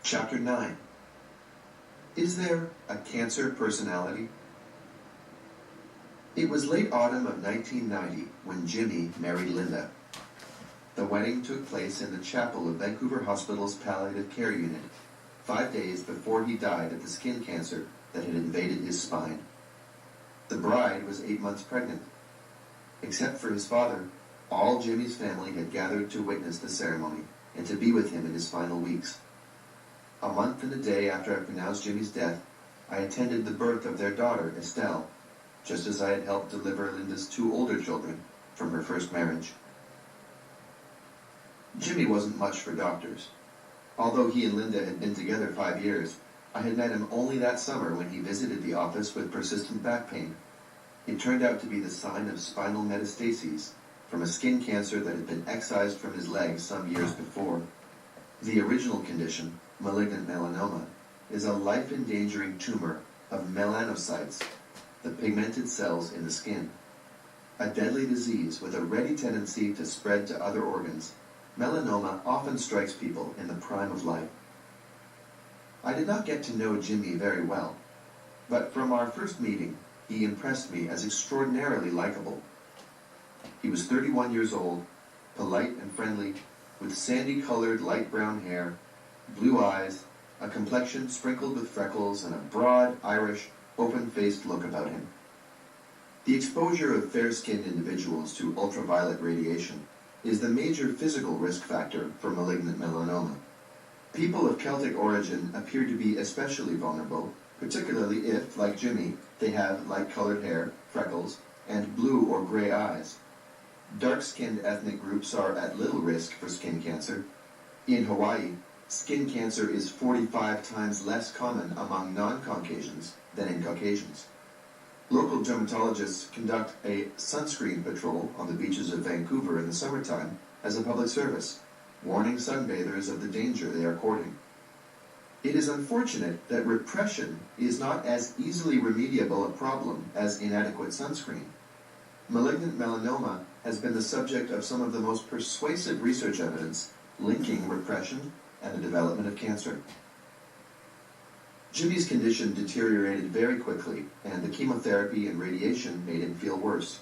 Chapter 9. Is there a cancer personality? It was late autumn of 1990 when Jimmy married Linda. The wedding took place in the chapel of Vancouver Hospital's palliative care unit, 5 days before he died of the skin cancer that had invaded his spine. The bride was 8 months pregnant. Except for his father, all Jimmy's family had gathered to witness the ceremony and to be with him in his final weeks. A month and a day after I pronounced Jimmy's death, I attended the birth of their daughter, Estelle, just as I had helped deliver Linda's 2 older children from her first marriage. Jimmy wasn't much for doctors. Although he and Linda had been together 5 years, I had met him only that summer when he visited the office with persistent back pain. It turned out to be the sign of spinal metastases from a skin cancer that had been excised from his legs some years before. The original condition, malignant melanoma, is a life-endangering tumor of melanocytes, the pigmented cells in the skin. A deadly disease with a ready tendency to spread to other organs, melanoma often strikes people in the prime of life. I did not get to know Jimmy very well, but from our first meeting, he impressed me as extraordinarily likable. He was 31 years old, polite and friendly, with sandy-colored light brown hair, blue eyes, a complexion sprinkled with freckles, and a broad, Irish, open-faced look about him. The exposure of fair-skinned individuals to ultraviolet radiation is the major physical risk factor for malignant melanoma. People of Celtic origin appear to be especially vulnerable, particularly if, like Jimmy, they have light-colored hair, freckles, and blue or gray eyes. Dark-skinned ethnic groups are at little risk for skin cancer. In Hawaii, skin cancer is 45 times less common among non-Caucasians than in Caucasians. Local dermatologists conduct a sunscreen patrol on the beaches of Vancouver in the summertime as a public service, warning sunbathers of the danger they are courting. It is unfortunate that repression is not as easily remediable a problem as inadequate sunscreen. Malignant melanoma has been the subject of some of the most persuasive research evidence linking repression and the development of cancer. Jimmy's condition deteriorated very quickly, and the chemotherapy and radiation made him feel worse.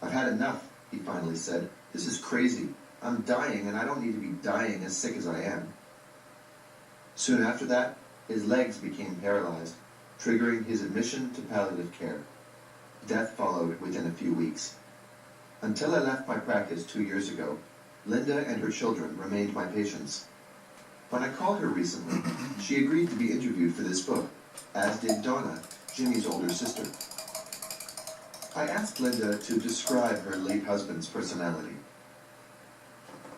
"I've had enough," he finally said. "This is crazy. I'm dying, and I don't need to be dying as sick as I am." Soon after that, his legs became paralyzed, triggering his admission to palliative care. Death followed within a few weeks. Until I left my practice 2 years ago, Linda and her children remained my patients. When I called her recently, she agreed to be interviewed for this book, as did Donna, Jimmy's older sister. I asked Linda to describe her late husband's personality.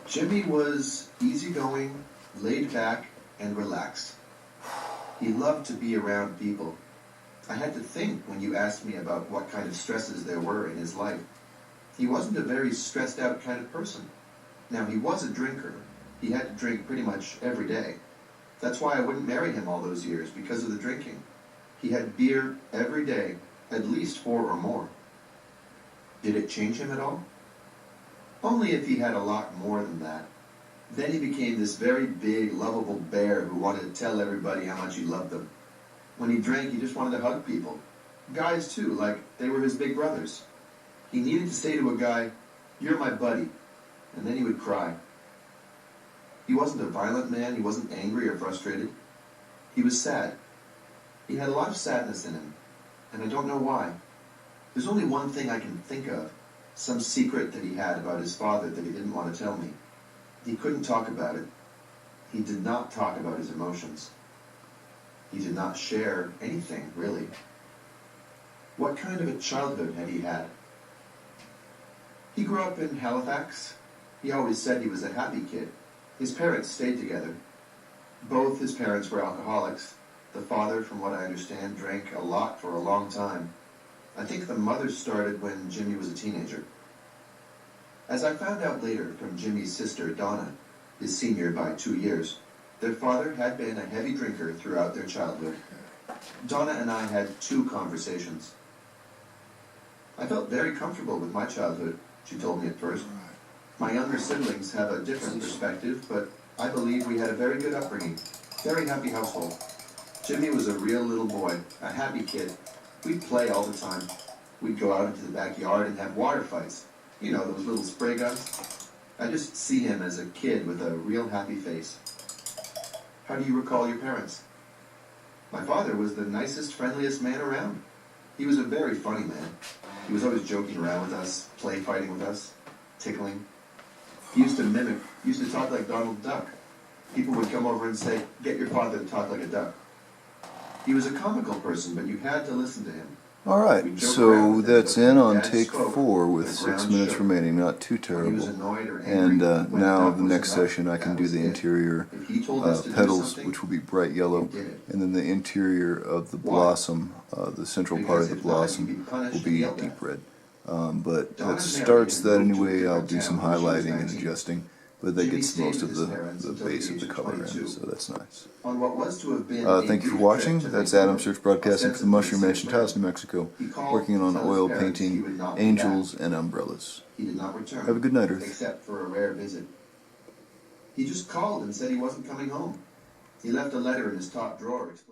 Jimmy was easygoing, laid back, and relaxed. He loved to be around people. I had to think when you asked me about what kind of stresses there were in his life. He wasn't a very stressed out kind of person. Now, he was a drinker. He had to drink pretty much every day. That's why I wouldn't marry him all those years, because of the drinking. He had beer every day, at least 4 or more. Did it change him at all? Only if he had a lot more than that. Then he became this very big, lovable bear who wanted to tell everybody how much he loved them. When he drank, he just wanted to hug people. Guys, too, like they were his big brothers. He needed to say to a guy, "You're my buddy," and then he would cry. He wasn't a violent man. He wasn't angry or frustrated. He was sad. He had a lot of sadness in him, and I don't know why. There's only one thing I can think of, some secret that he had about his father that he didn't want to tell me. He couldn't talk about it. He did not talk about his emotions. He did not share anything, really. What kind of a childhood had he had? He grew up in Halifax. He always said he was a happy kid. His parents stayed together. Both his parents were alcoholics. The father, from what I understand, drank a lot for a long time. I think the mother started when Jimmy was a teenager. As I found out later from Jimmy's sister, Donna, his senior by 2 years, their father had been a heavy drinker throughout their childhood. Donna and I had 2 conversations. I felt very comfortable with my childhood, she told me at first. My younger siblings have a different perspective, but I believe we had a very good upbringing, very happy household. Jimmy was a real little boy, a happy kid. We'd play all the time. We'd go out into the backyard and have water fights. You know, those little spray guns. I just see him as a kid with a real happy face. How do you recall your parents? My father was the nicest, friendliest man around. He was a very funny man. He was always joking around with us, play fighting with us, tickling. He used to mimic, used to talk like Donald Duck. People would come over and say, "Get your father to talk like a duck." He was a comical person, but you had to listen to him. Alright, so that's in on take 4 with 6 minutes remaining, not too terrible. And now the next session I can do the interior petals, which will be bright yellow, and then the interior of the blossom, the central part of the blossom, will be deep red. But that starts that anyway. I'll do some highlighting and adjusting, but that gets most of the base of the color in, so that's nice. Thank you for watching. That's Adam Sturch broadcasting from the Mushroom Mansion, Taos, New Mexico, working on oil painting angels and umbrellas. Have a good night, Earth. Except for a rare visit. He just called and said he wasn't coming home. He left a letter in his top drawer explaining